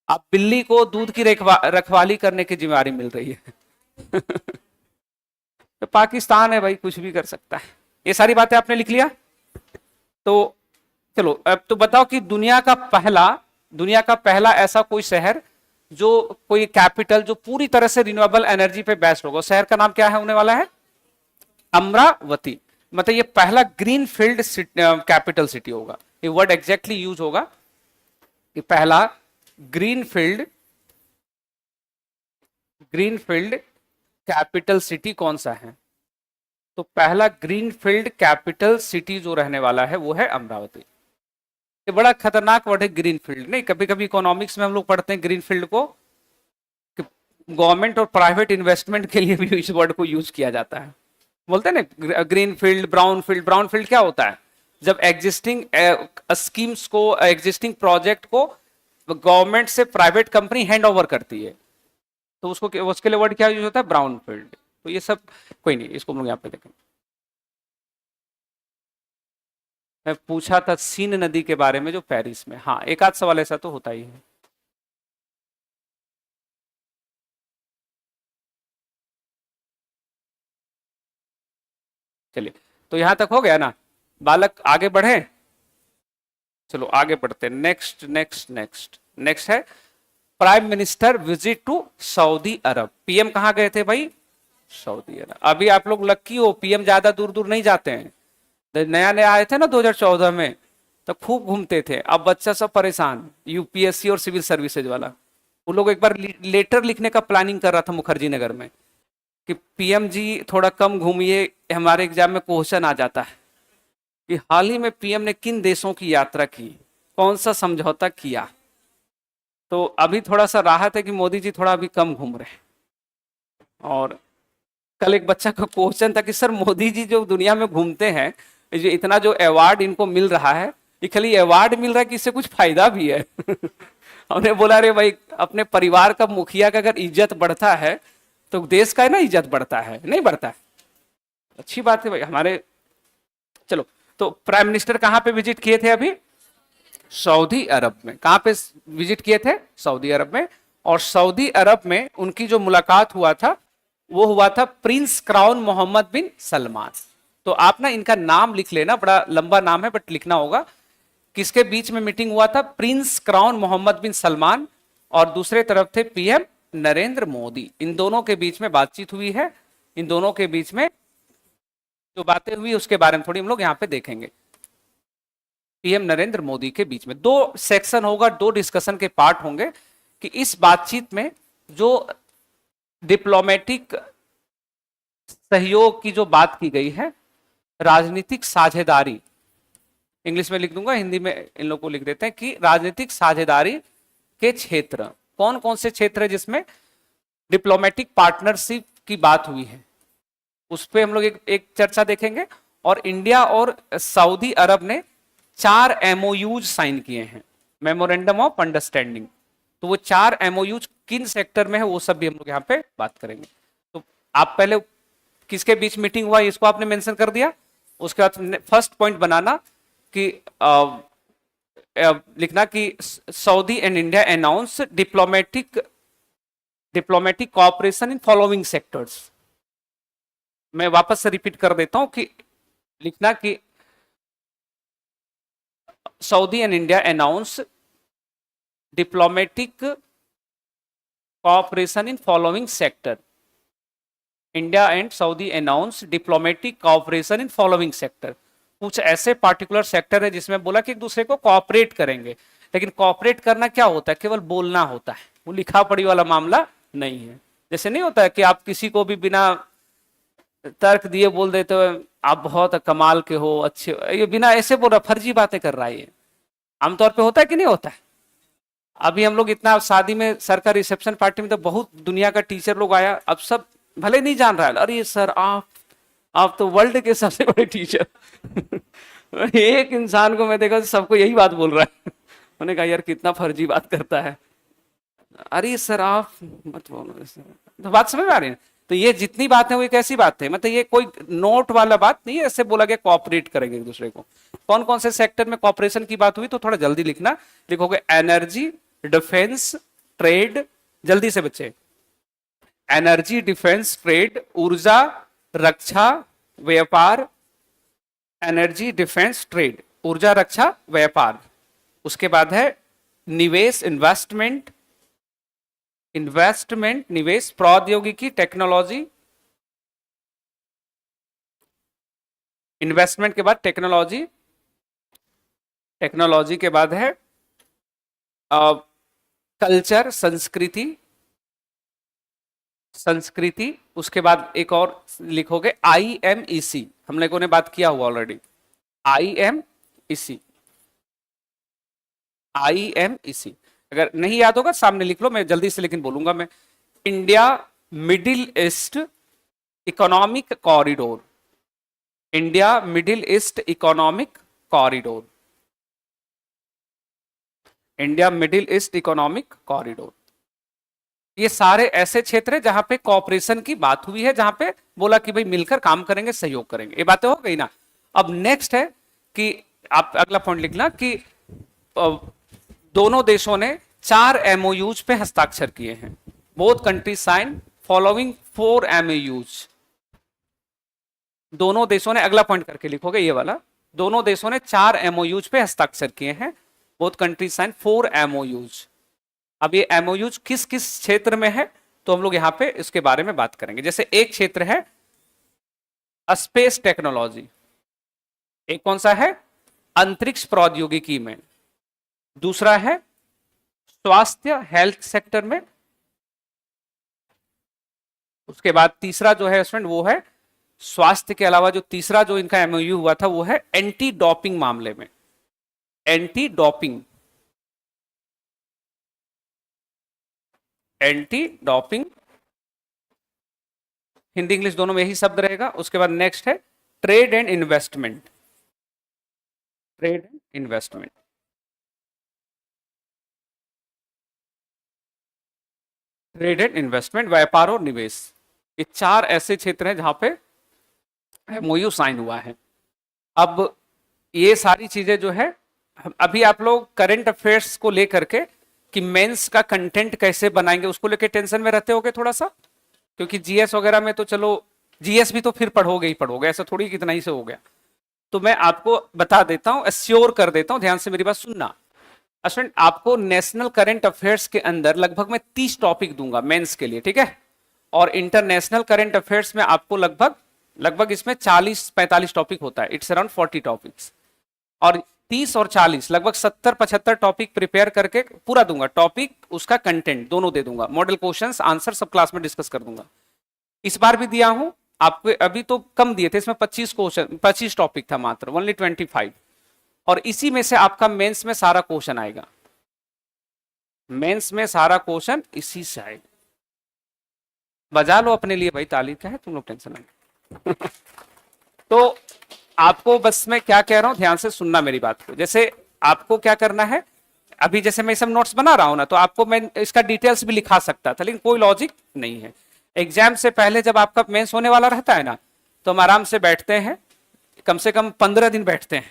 अब बिल्ली को दूध की रखवाली करने की जिम्मेदारी मिल रही है। तो पाकिस्तान है भाई, कुछ भी कर सकता है। ये सारी बातें आपने लिख लिया। तो चलो अब तो बताओ कि दुनिया का पहला ऐसा कोई शहर जो कोई कैपिटल जो पूरी तरह से रिन्यूएबल एनर्जी पे बेस्ड होगा, शहर का नाम क्या है होने वाला है? अमरावती। मतलब ये पहला ग्रीन फील्ड कैपिटल सिटी होगा, ये वर्ड एग्जैक्टली यूज होगा कि पहला ग्रीन फील्ड कैपिटल सिटी कौन सा है? तो पहला ग्रीन फील्ड कैपिटल सिटी जो रहने वाला है वो है अमरावती। ये बड़ा खतरनाक वर्ड है ग्रीन फील्ड, नहीं कभी कभी इकोनॉमिक्स में हम लोग पढ़ते हैं ग्रीन फील्ड को, गवर्नमेंट और प्राइवेट इन्वेस्टमेंट के लिए भी इस वर्ड को यूज किया जाता है। बोलते हैं ना green field, brown field. Brown field क्या होता है? जब एग्जिस्टिंग स्कीम्स को, एग्जिस्टिंग प्रोजेक्ट को गवर्नमेंट से प्राइवेट कंपनी हैंड ओवर करती है, तो उसको उसके लिए वर्ड क्या यूज होता है? Brown field. तो ये सब कोई नहीं, इसको हम लोग यहाँ पे देखें। मैं पूछा था सीन नदी के बारे में जो पेरिस में, हाँ एक आध सवाल ऐसा तो होता ही है। चलिए, तो यहां तक हो गया ना बालक, आगे बढ़े। चलो आगे बढ़ते हैं। नेक्स्ट नेक्स्ट नेक्स्ट नेक्स्ट है prime minister visit to Saudi Arab. PM कहां गए थे भाई? Saudi Arab. अभी आप लोग लक्की हो, पीएम ज्यादा दूर दूर नहीं जाते हैं। नया नया आए थे ना 2014 में, तो खूब घूमते थे। अब बच्चा सब परेशान, यूपीएससी और सिविल सर्विसेज वाला। वो लोग एक बार लेटर लिखने का प्लानिंग कर रहा था मुखर्जी नगर में कि पीएम जी थोड़ा कम घूमिए, हमारे एग्जाम में क्वेश्चन आ जाता है कि हाल ही में पीएम ने किन देशों की यात्रा की, कौन सा समझौता किया। तो अभी थोड़ा सा राहत है कि मोदी जी थोड़ा अभी कम घूम रहे हैं। और कल एक बच्चा का क्वेश्चन था कि सर मोदी जी जो दुनिया में घूमते हैं, जो इतना जो अवार्ड इनको मिल रहा है, ये खाली अवार्ड मिल रहा है कि इससे कुछ फायदा भी है? हमने बोला अरे भाई, अपने परिवार का मुखिया का अगर इज्जत बढ़ता है तो देश का है ना इज्जत बढ़ता है, नहीं बढ़ता है? अच्छी बात है भाई हमारे। चलो, तो प्राइम मिनिस्टर कहां पे विजिट किए थे अभी? सऊदी अरब में। कहां पे विजिट किए थे? सऊदी अरब में। और सऊदी अरब में उनकी जो मुलाकात हुआ था वो हुआ था प्रिंस क्राउन मोहम्मद बिन सलमान। तो आप ना इनका नाम लिख लेना, बड़ा लंबा नाम है बट लिखना होगा। किसके बीच में मीटिंग हुआ था? प्रिंस क्राउन मोहम्मद बिन सलमान और दूसरे तरफ थे पीएम नरेंद्र मोदी। इन दोनों के बीच में बातचीत हुई है। इन दोनों के बीच में जो बातें हुई उसके बारे में थोड़ी हम लोग यहाँ पे देखेंगे। पीएम नरेंद्र मोदी के बीच में दो सेक्शन होगा, दो डिस्कशन के पार्ट होंगे कि इस बातचीत में जो डिप्लोमेटिक सहयोग की जो बात की गई है, राजनीतिक साझेदारी, इंग्लिश में लिख दूंगा, हिंदी में इन लोगों को लिख देते हैं कि राजनीतिक साझेदारी के क्षेत्र कौन कौन से क्षेत्र है जिसमें डिप्लोमेटिक पार्टनरशिप की बात हुई है, उस पर हम लोग एक चर्चा देखेंगे। और इंडिया और सऊदी अरब ने 4 एमओयूज साइन किए हैं, मेमोरेंडम ऑफ अंडरस्टैंडिंग। तो वो 4 एमओयूज किन सेक्टर में है वो सब भी हम लोग यहाँ पे बात करेंगे। तो आप पहले किसके बीच मीटिंग हुआ इसको आपने मेंशन कर दिया। उसके बाद फर्स्ट पॉइंट बनाना कि लिखना कि Saudi and India announce diplomatic cooperation in following sectors. मैं वापस से रिपीट कर देता हूं कि लिखना कि Saudi and India announce diplomatic cooperation in following sector. India and Saudi announce diplomatic cooperation in following sector. कुछ ऐसे पार्टिकुलर सेक्टर है जिसमें बोला कि एक दूसरे को कोऑपरेट करेंगे, लेकिन कोऑपरेट करना क्या होता है? केवल बोलना होता है, वो लिखा पढ़ी वाला मामला नहीं है। जैसे नहीं होता है कि आप किसी को भी बिना तर्क दिए बोल देते हो आप बहुत कमाल के हो, अच्छे, ये बिना ऐसे बोल रहा, फर्जी बातें कर रहा है। आमतौर पे होता है कि नहीं होता है? अभी हम लोग इतना शादी में, सर का रिसेप्शन पार्टी में तो बहुत दुनिया का टीचर लोग आया, अब सब भले नहीं जान रहा है, अरे सर आप तो वर्ल्ड के सबसे बड़े टीचर। एक इंसान को मैं देखा सबको यही बात बोल रहा है। मैंने कहा यार कितना फर्जी बात करता है। अरे सर आप मत बोलो सर। तो बात समझ में आ रही है? तो ये जितनी बात है वो एक ऐसी बात है, मतलब ये कोई नोट वाला बात नहीं है। ऐसे बोला गया कोऑपरेट करेंगे एक दूसरे को। कौन कौन से सेक्टर में कोऑपरेशन की बात हुई तो थोड़ा जल्दी लिखना। लिखोगे एनर्जी, डिफेंस, ट्रेड, जल्दी से बच्चे। एनर्जी, डिफेंस, ट्रेड, ऊर्जा, रक्षा, व्यापार, एनर्जी, डिफेंस, ट्रेड। ऊर्जा, रक्षा, व्यापार। उसके बाद है निवेश, इन्वेस्टमेंट, निवेश, प्रौद्योगिकी, टेक्नोलॉजी, इन्वेस्टमेंट के बाद टेक्नोलॉजी, टेक्नोलॉजी के बाद है कल्चर, संस्कृति, संस्कृति। उसके बाद एक और लिखोगे IMEC, हम लोगों ने बात किया हुआ ऑलरेडी, IMEC, IMEC। अगर नहीं याद होगा सामने लिख लो, मैं जल्दी से लेकिन बोलूंगा मैं। India middle east economic corridor, India middle east economic corridor, India middle east economic corridor. ये सारे ऐसे क्षेत्र है जहां पे कॉपरेशन की बात हुई है, जहां पे बोला कि भाई मिलकर काम करेंगे, सहयोग करेंगे। ये बातें हो गई ना। अब नेक्स्ट है कि आप अगला पॉइंट लिखना कि दोनों देशों ने 4 MOUs पे हस्ताक्षर किए हैं। Both country sign following 4 MOUs। दोनों देशों ने, अगला पॉइंट करके लिखोगे ये वाला, दोनों देशों ने 4 MOUs पे हस्ताक्षर किए हैं। Both country sign 4 MOUs। अब ये MOUs किस किस क्षेत्र में है तो हम लोग यहां पे इसके बारे में बात करेंगे। जैसे एक क्षेत्र है स्पेस टेक्नोलॉजी, एक कौन सा है, अंतरिक्ष प्रौद्योगिकी में। दूसरा है स्वास्थ्य, हेल्थ सेक्टर में। उसके बाद तीसरा जो है स्टूडेंट वो है स्वास्थ्य के अलावा जो तीसरा जो इनका MOU हुआ था वो है एंटी डोपिंग मामले में, anti doping, anti doping, Hindi English दोनों में यही शब्द रहेगा। उसके बाद नेक्स्ट है trade and investment, trade and investment, trade and investment, व्यापार और निवेश। ये 4 ऐसे क्षेत्र हैं जहां पे MOU साइन हुआ है। अब ये सारी चीजें जो है अभी आप लोग करंट अफेयर्स को लेकर के कि मेंस का कंटेंट कैसे बनाएंगे उसको लेके टेंशन में रहते होगे थोड़ा सा, क्योंकि GS वगैरह में तो चलो GS भी तो फिर पढ़ोगे ही पढ़ोगे, ऐसा थोड़ी कितना ही से हो गया। तो मैं आपको बता देता हूं, एश्योर कर देता हूं, ध्यान से मेरी बात सुनना। स्टूडेंट आपको नेशनल करंट अफेयर्स के अंदर लगभग मैं 30 टॉपिक दूंगा मेंस के लिए, ठीक है। और इंटरनेशनल करंट अफेयर्स में आपको लगभग इसमें 40-45 टॉपिक होता है, इट्स अराउंड 40 टॉपिक्स। और 30 और 40 लगभग 70-75 टॉपिक प्रिपेयर करके पूरा दूंगा, टॉपिक उसका कंटेंट दोनों दे दूंगा, मॉडल क्वेश्चंस आंसर सब क्लास में डिस्कस कर दूंगा। इस बार भी दिया हूं आपको, अभी तो कम दिए थे, इसमें 25 क्वेश्चन 25 टॉपिक था मात्र, ओनली 25। और इसी में से आपका मेंस में सारा क्वेश्चन आएगा, मेंस में सारा क्वेश्चन इसी से आएगा। बजा लो अपने लिए भाई ताली, क्या है तुम लोग टेंशन नहीं। तो आपको बस मैं क्या कह रहा हूं ध्यान से सुनना मेरी बात को। जैसे आपको क्या करना है, अभी जैसे मैं सब नोट्स बना रहा हूं ना, तो आपको मैं इसका डिटेल्स भी लिखा सकता था, लेकिन कोई लॉजिक नहीं है। एग्जाम से पहले जब आपका मेंस होने वाला रहता है ना, तो हम आराम से बैठते हैं, कम से कम 15 दिन बैठते हैं,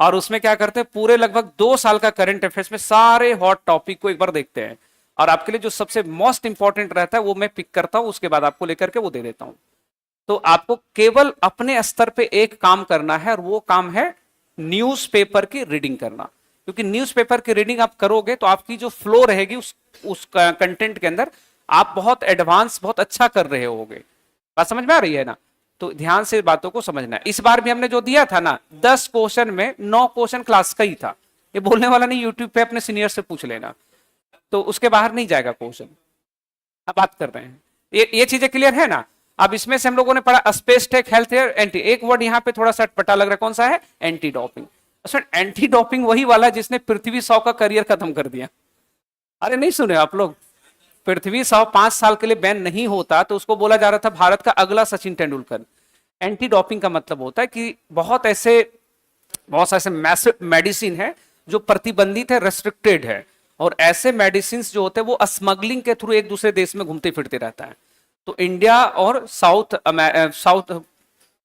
और उसमें क्या करते हैं पूरे लगभग 2 साल का करंट अफेयर्स में सारे हॉट टॉपिक को एक बार देखते हैं, और आपके लिए जो सबसे मोस्ट इंपॉर्टेंट रहता है वो मैं पिक करता हूं, उसके बाद आपको लेकर के वो दे देता हूं। तो आपको केवल अपने स्तर पे एक काम करना है, और वो काम है न्यूज़पेपर की रीडिंग करना। क्योंकि न्यूज़पेपर की रीडिंग आप करोगे तो आपकी जो फ्लो रहेगी उस कंटेंट के अंदर आप बहुत एडवांस, बहुत अच्छा कर रहे होगे। बात समझ में आ रही है ना। तो ध्यान से बातों को समझना है। इस बार भी हमने जो दिया था ना 10 क्वेश्चन में 9 क्वेश्चन क्लास का ही था, ये बोलने वाला नहीं, यूट्यूब पे अपने सीनियर से पूछ लेना, तो उसके बाहर नहीं जाएगा क्वेश्चन। अब बात कर रहे हैं, ये चीजें क्लियर है ना। अब इसमें से हम लोगों ने पढ़ा space tech, health care, anti, एक वर्ड यहाँ पे थोड़ा सा अटपटा लग रहा है, कौन सा है, एंटी डोपिंग। एंटी डोपिंग वही वाला जिसने पृथ्वी शॉ का करियर खत्म कर दिया। अरे नहीं सुने आप लोग, पृथ्वी शॉ 5 साल के लिए बैन नहीं होता तो उसको बोला जा रहा था भारत का अगला सचिन तेंदुलकर। एंटी डोपिंग का मतलब होता है कि बहुत ऐसे मैसिव मेडिसिन है जो प्रतिबंधित है, रेस्ट्रिक्टेड है, और ऐसे मेडिसिन जो होते हैं वो स्मगलिंग के थ्रू एक दूसरे देश में घूमते फिरते रहता है। तो इंडिया और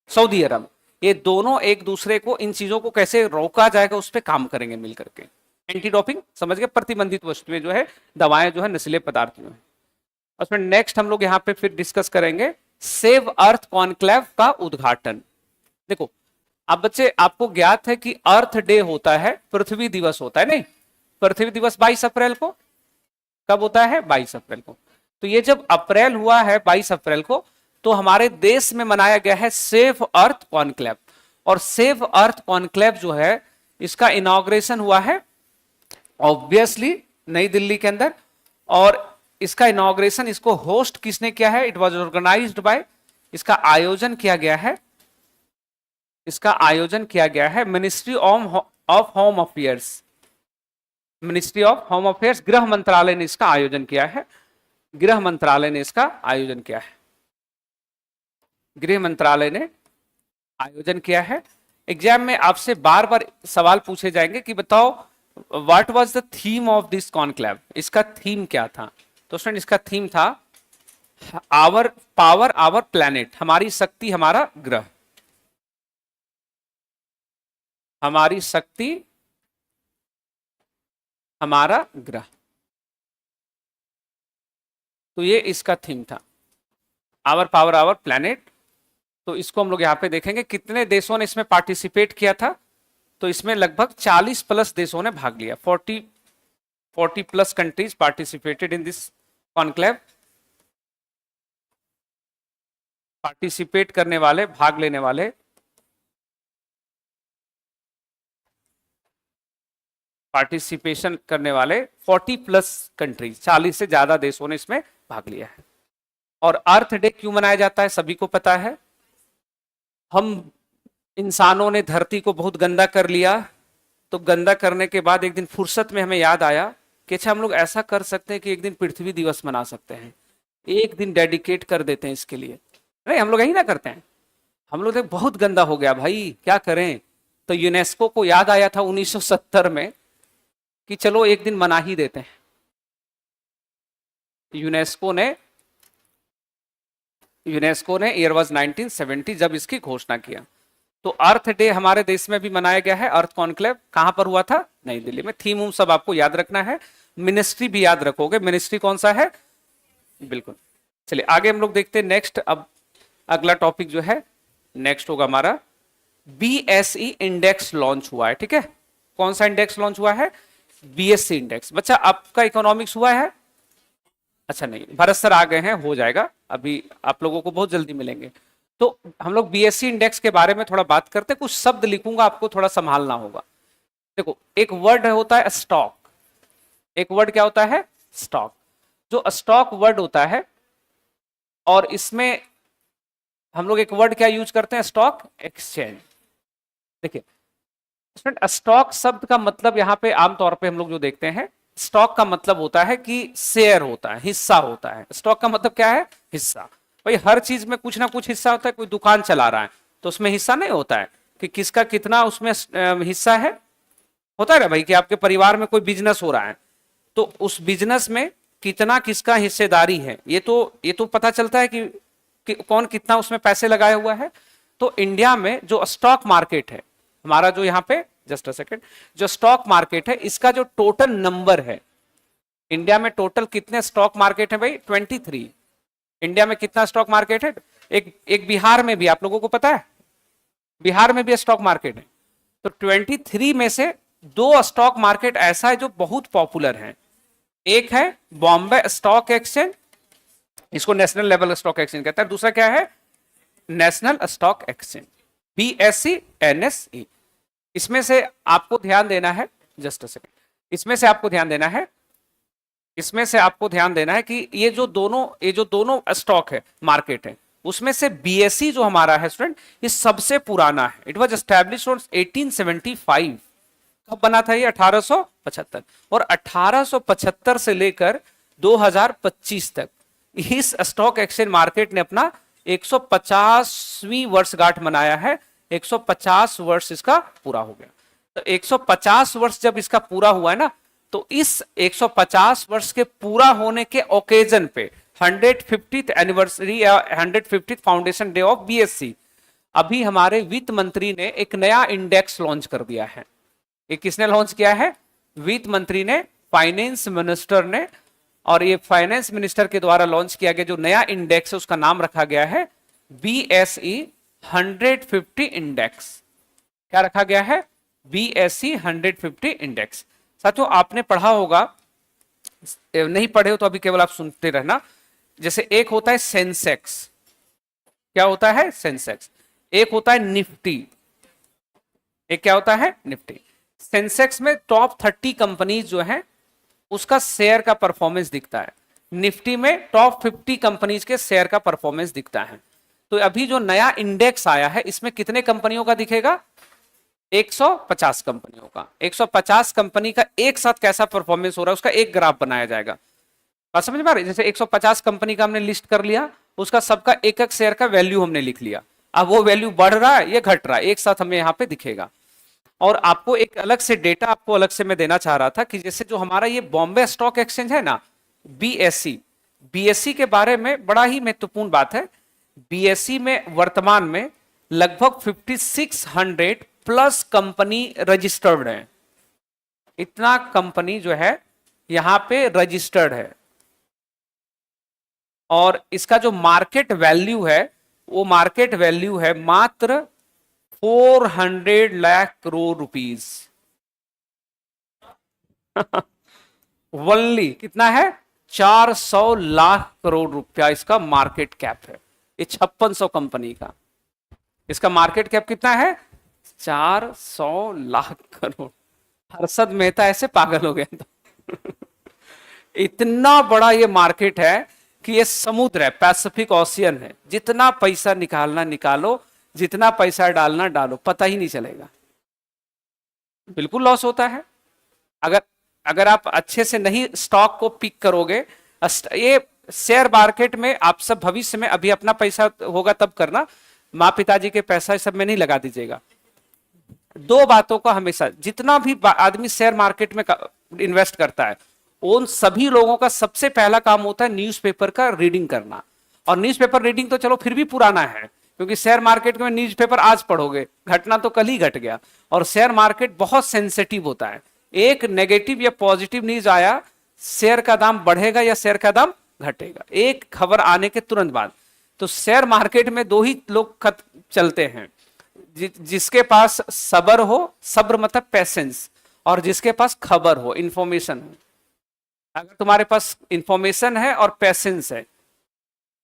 सऊदी अरब, ये दोनों एक दूसरे को इन चीजों को कैसे रोका जाएगा उस पर काम करेंगे मिलकर के। एंटी डोपिंग समझ गए, प्रतिबंधित वस्तुएं जो है, दवाएं जो है, नशीले पदार्थ जो है। उसमें नेक्स्ट हम लोग यहाँ पे फिर डिस्कस करेंगे सेव अर्थ कॉन्क्लेव का उद्घाटन। देखो अब बच्चे आपको ज्ञात है कि अर्थ डे होता है, पृथ्वी दिवस होता है, नहीं? पृथ्वी दिवस 22 अप्रैल को कब होता है? 22 अप्रैल को। तो ये जब अप्रैल हुआ है 22 अप्रैल को, तो हमारे देश में मनाया गया है सेव अर्थ कॉन्क्लेव। और सेव अर्थ कॉन्क्लेव जो है, इसका इनॉग्रेशन हुआ है ऑब्वियसली नई दिल्ली के अंदर। और इसका इनॉग्रेशन, इसको होस्ट किसने किया है? इट वॉज ऑर्गेनाइज्ड बाय, इसका आयोजन किया गया है, इसका आयोजन किया गया है ministry of home affairs, ministry of home affairs, गृह मंत्रालय ने इसका आयोजन किया है, गृह मंत्रालय ने इसका आयोजन किया है, गृह मंत्रालय ने आयोजन किया है। एग्जाम में आपसे बार बार सवाल पूछे जाएंगे कि बताओ what was the theme of this conclave, इसका थीम क्या था? तो स्टूडेंट इसका थीम था आवर पावर आवर प्लैनेट, हमारी शक्ति हमारा ग्रह, हमारी शक्ति हमारा ग्रह। तो ये इसका थीम था, आवर पावर आवर प्लैनेट। तो इसको हम लोग यहाँ पे देखेंगे कितने देशों ने इसमें पार्टिसिपेट किया था। तो इसमें लगभग 40 प्लस देशों ने भाग लिया, 40 plus countries participated in this conclave. Participate करने वाले, भाग लेने वाले पार्टिसिपेशन करने वाले 40 प्लस कंट्रीज, 40 से ज्यादा देशों ने इसमें भाग लिया है। और अर्थ डे क्यों मनाया जाता है सभी को पता है। हम इंसानों ने धरती को बहुत गंदा कर लिया, तो गंदा करने के बाद एक दिन फुर्सत में हमें याद आया कि अच्छा हम लोग ऐसा कर सकते हैं कि एक दिन पृथ्वी दिवस मना सकते हैं, एक दिन डेडिकेट कर देते हैं इसके लिए। नहीं, हम लोग यही ना करते हैं। हम लोग बहुत गंदा हो गया भाई, क्या करें। तो यूनेस्को को याद आया था 1970 में कि चलो एक दिन मना ही देते हैं। यूनेस्को ने ईयर वाज 1970 जब इसकी घोषणा किया। तो अर्थ डे हमारे देश में भी मनाया गया है। अर्थ कॉन्क्लेव कहां पर हुआ था? नई दिल्ली में। थीम सब आपको याद रखना है, मिनिस्ट्री भी याद रखोगे। मिनिस्ट्री कौन सा है? बिल्कुल। चलिए आगे हम लोग देखते हैं नेक्स्ट। अब अगला टॉपिक जो है नेक्स्ट होगा हमारा बीएसई इंडेक्स लॉन्च हुआ है। ठीक है, कौन सा इंडेक्स लॉन्च हुआ है? BSE index. बच्चा आपका इकोनॉमिक्स हुआ है? अच्छा नहीं, भरत सर आ गए हैं, हो जाएगा, अभी आप लोगों को बहुत जल्दी मिलेंगे। तो हम लोग बीएसई इंडेक्स के बारे में थोड़ा बात करते हैं। कुछ शब्द लिखूंगा, आपको थोड़ा संभालना होगा। देखो, एक वर्ड होता है स्टॉक। एक वर्ड क्या होता है? स्टॉक। जो स्टॉक वर्ड होता है, और इसमें हम लोग एक वर्ड क्या यूज करते हैं? Stock exchange. देखिए स्टॉक शब्द का मतलब यहां पे आमतौर पे हम लोग जो देखते हैं, स्टॉक का मतलब होता है कि शेयर होता है, हिस्सा होता है। स्टॉक का मतलब क्या है? हिस्सा। भाई हर चीज में कुछ ना कुछ हिस्सा होता है। कोई दुकान चला रहा है तो उसमें हिस्सा नहीं होता है कि किसका कितना उसमें हिस्सा है। होता है ना भाई कि आपके परिवार में कोई बिजनेस हो रहा है तो उस बिजनेस में कितना किसका हिस्सेदारी है, ये तो पता चलता है कि कौन कितना उसमें पैसे लगाया हुआ है। तो इंडिया में जो स्टॉक मार्केट है हमारा, जो यहाँ पे जस्ट अ सेकेंड, जो स्टॉक मार्केट है, इसका जो टोटल नंबर है, इंडिया में टोटल कितने स्टॉक मार्केट है भाई? 23। इंडिया में कितना स्टॉक मार्केट है? एक बिहार में भी, आप लोगों को पता है बिहार में भी स्टॉक मार्केट है। तो 23 में से 2 स्टॉक मार्केट ऐसा है जो बहुत पॉपुलर है। एक है बॉम्बे स्टॉक एक्सचेंज, इसको नेशनल लेवल स्टॉक एक्सचेंज कहता है। दूसरा क्या है? National stock exchange, BSE NSE. इसमें से आपको ध्यान देना है, जस्ट अ सेकेंड, इसमें से आपको ध्यान देना है कि ये जो दोनों स्टॉक है, मार्केट है, उसमें से बीएसई जो हमारा है स्टूडेंट, ये सबसे पुराना है। It was established on 1875। कब बना था ये? 1875। और 1875 से लेकर 2025 तक इस स्टॉक एक्सचेंज मार्केट ने अपना 150वीं वर्षगांठ मनाया है। 150 वर्ष इसका पूरा हो गया। तो 150 वर्ष जब इसका पूरा हुआ है ना, तो इस 150 वर्ष के पूरा होने के ओकेजन पे 150th एनिवर्सरी या 150th foundation day of BSE, अभी हमारे वित्त मंत्री ने एक नया इंडेक्स लॉन्च कर दिया है। ये किसने लॉन्च किया है? वित्त मंत्री ने, फाइनेंस मिनिस्टर ने। और ये फाइनेंस मिनिस्टर के द्वारा लॉन्च किया गया जो नया इंडेक्स है, उसका नाम रखा गया है बीएसई 150 इंडेक्स। क्या रखा गया है, BSE 150 इंडेक्स। साथियों आपने पढ़ा होगा, नहीं पढ़े हो तो अभी केवल आप सुनते रहना। जैसे एक होता है सेंसेक्स, क्या होता है सेंसेक्स, एक होता है निफ्टी, एक क्या होता है निफ्टी। सेंसेक्स में टॉप 30 कंपनीज जो है उसका शेयर का परफॉर्मेंस दिखता है, निफ्टी में टॉप 50 कंपनीज के शेयर का परफॉर्मेंस दिखता है। तो अभी जो नया इंडेक्स आया है इसमें कितने कंपनियों का दिखेगा, 150 कंपनियों का। 150 कंपनी का एक साथ कैसा परफॉर्मेंस हो रहा है उसका एक ग्राफ बनाया जाएगा। बात समझ में आ रही है? जैसे 150 कंपनी का हमने लिस्ट कर लिया, उसका सबका एक एक शेयर का वैल्यू हमने लिख लिया। अब वो वैल्यू बढ़ रहा है या घट रहा है एक साथ हमें यहाँ पे दिखेगा। और आपको एक अलग से डेटा आपको अलग से मैं देना चाह रहा था कि जैसे जो हमारा ये बॉम्बे स्टॉक एक्सचेंज है ना, बीएससी, बीएससी के बारे में बड़ा ही महत्वपूर्ण बात है। बीएससी में वर्तमान में लगभग 5600 प्लस कंपनी रजिस्टर्ड है। इतना कंपनी जो है यहां पे रजिस्टर्ड है, और इसका जो मार्केट वैल्यू है वो मार्केट वैल्यू है मात्र 400 लाख करोड़ रुपीस। वनली कितना है, 400 लाख करोड़ रुपया इसका मार्केट कैप है। ये 5600 कंपनी का इसका मार्केट कैप कितना है, 400 लाख करोड़। हर्षद मेहता ऐसे पागल हो गया था। इतना बड़ा ये मार्केट है कि ये समुद्र है, पैसिफिक ओशियन है, जितना पैसा निकालना निकालो, जितना पैसा डालना डालो, पता ही नहीं चलेगा। बिल्कुल लॉस होता है अगर अगर आप अच्छे से नहीं स्टॉक को पिक करोगे। ये शेयर मार्केट में आप सब भविष्य में, अभी अपना पैसा होगा तब करना, माँ पिताजी के पैसा सब में नहीं लगा दीजिएगा। दो बातों का हमेशा, जितना भी आदमी शेयर मार्केट में इन्वेस्ट करता है उन सभी लोगों का सबसे पहला काम होता है न्यूज़पेपर का रीडिंग करना। और न्यूज़पेपर रीडिंग तो चलो फिर भी पुराना है, क्योंकि शेयर मार्केट में न्यूज़पेपर आज पढ़ोगे, घटना तो कल ही घट गया। और शेयर मार्केट बहुत सेंसिटिव होता है, एक नेगेटिव या पॉजिटिव न्यूज आया, शेयर का दाम बढ़ेगा या शेयर का दाम घटेगा, एक खबर आने के तुरंत बाद। तो शेयर मार्केट में दो ही लोग चलते हैं, जिसके पास सब्र हो, सब्र मतलब पेशेंस, और जिसके पास खबर हो, इंफॉर्मेशन हो। अगर तुम्हारे पास इंफॉर्मेशन है और पेशेंस है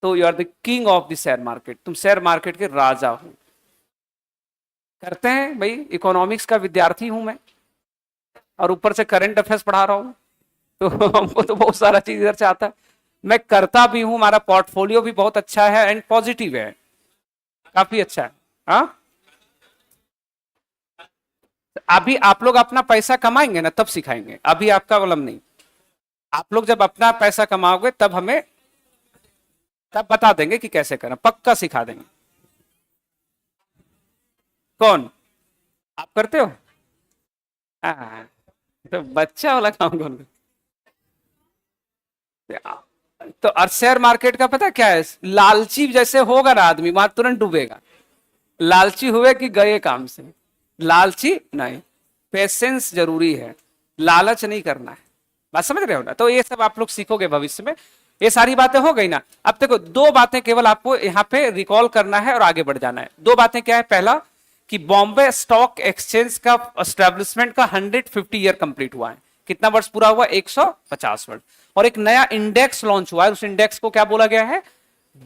तो you are the king of the share market, तुम शेयर मार्केट के राजा हो। करते हैं भाई, इकोनॉमिक्स का विद्यार्थी हूं मैं और ऊपर से करंट अफेयर्स पढ़ा रहा हूं, तो हमको तो बहुत सारा चीज इधर से आता है। मैं करता भी हूं, हमारा पोर्टफोलियो भी बहुत अच्छा है एंड पॉजिटिव है, काफी अच्छा है। हाँ, अभी आप लोग अपना पैसा कमाएंगे ना तब सिखाएंगे, अभी आपका कलम नहीं। आप लोग जब अपना पैसा कमाओगे तब हमें, तब बता देंगे कि कैसे करना, पक्का सिखा देंगे। कौन, आप करते हो? तो बच्चा वाला काम कौन? तो और शेयर मार्केट का पता क्या है, लालची जैसे होगा ना आदमी वहां तुरंत डूबेगा। लालची हुए कि गए काम से, लालची नहीं, पेशेंस जरूरी है, लालच नहीं करना है। बात समझ रहे हो ना? तो ये सब आप लोग सीखोगे भविष्य में। ये सारी बातें हो गई ना। अब देखो दो बातें केवल आपको यहाँ पे रिकॉल करना है और आगे बढ़ जाना है। दो बातें क्या है, पहला कि बॉम्बे स्टॉक एक्सचेंज का एस्टेब्लिशमेंट का 150 ईयर कंप्लीट हुआ है। कितना वर्ष पूरा हुआ, 150 वर्ष। और एक नया इंडेक्स लॉन्च हुआ है, उस इंडेक्स को क्या बोला गया है,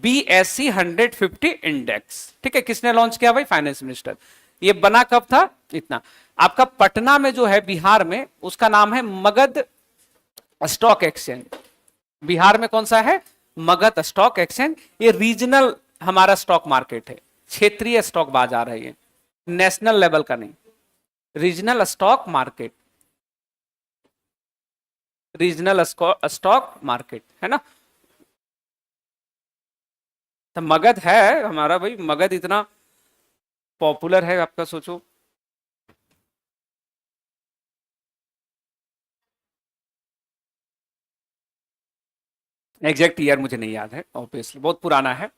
BSE 150 इंडेक्स। ठीक है, किसने लॉन्च किया भाई, फाइनेंस मिनिस्टर। ये बना कब था, इतना आपका पटना में जो है बिहार में, उसका नाम है मगध स्टॉक एक्सचेंज। बिहार में कौन सा है, मगध स्टॉक एक्सचेंज। ये रीजनल हमारा स्टॉक मार्केट है, क्षेत्रीय स्टॉक बाजार है ये, नेशनल लेवल का नहीं, regional stock market, regional stock market है ना। तो मगध है हमारा भाई, मगध इतना पॉपुलर है, आपका सोचो। एग्जैक्ट ईयर मुझे नहीं याद है, ऑब्वियसली बहुत पुराना है।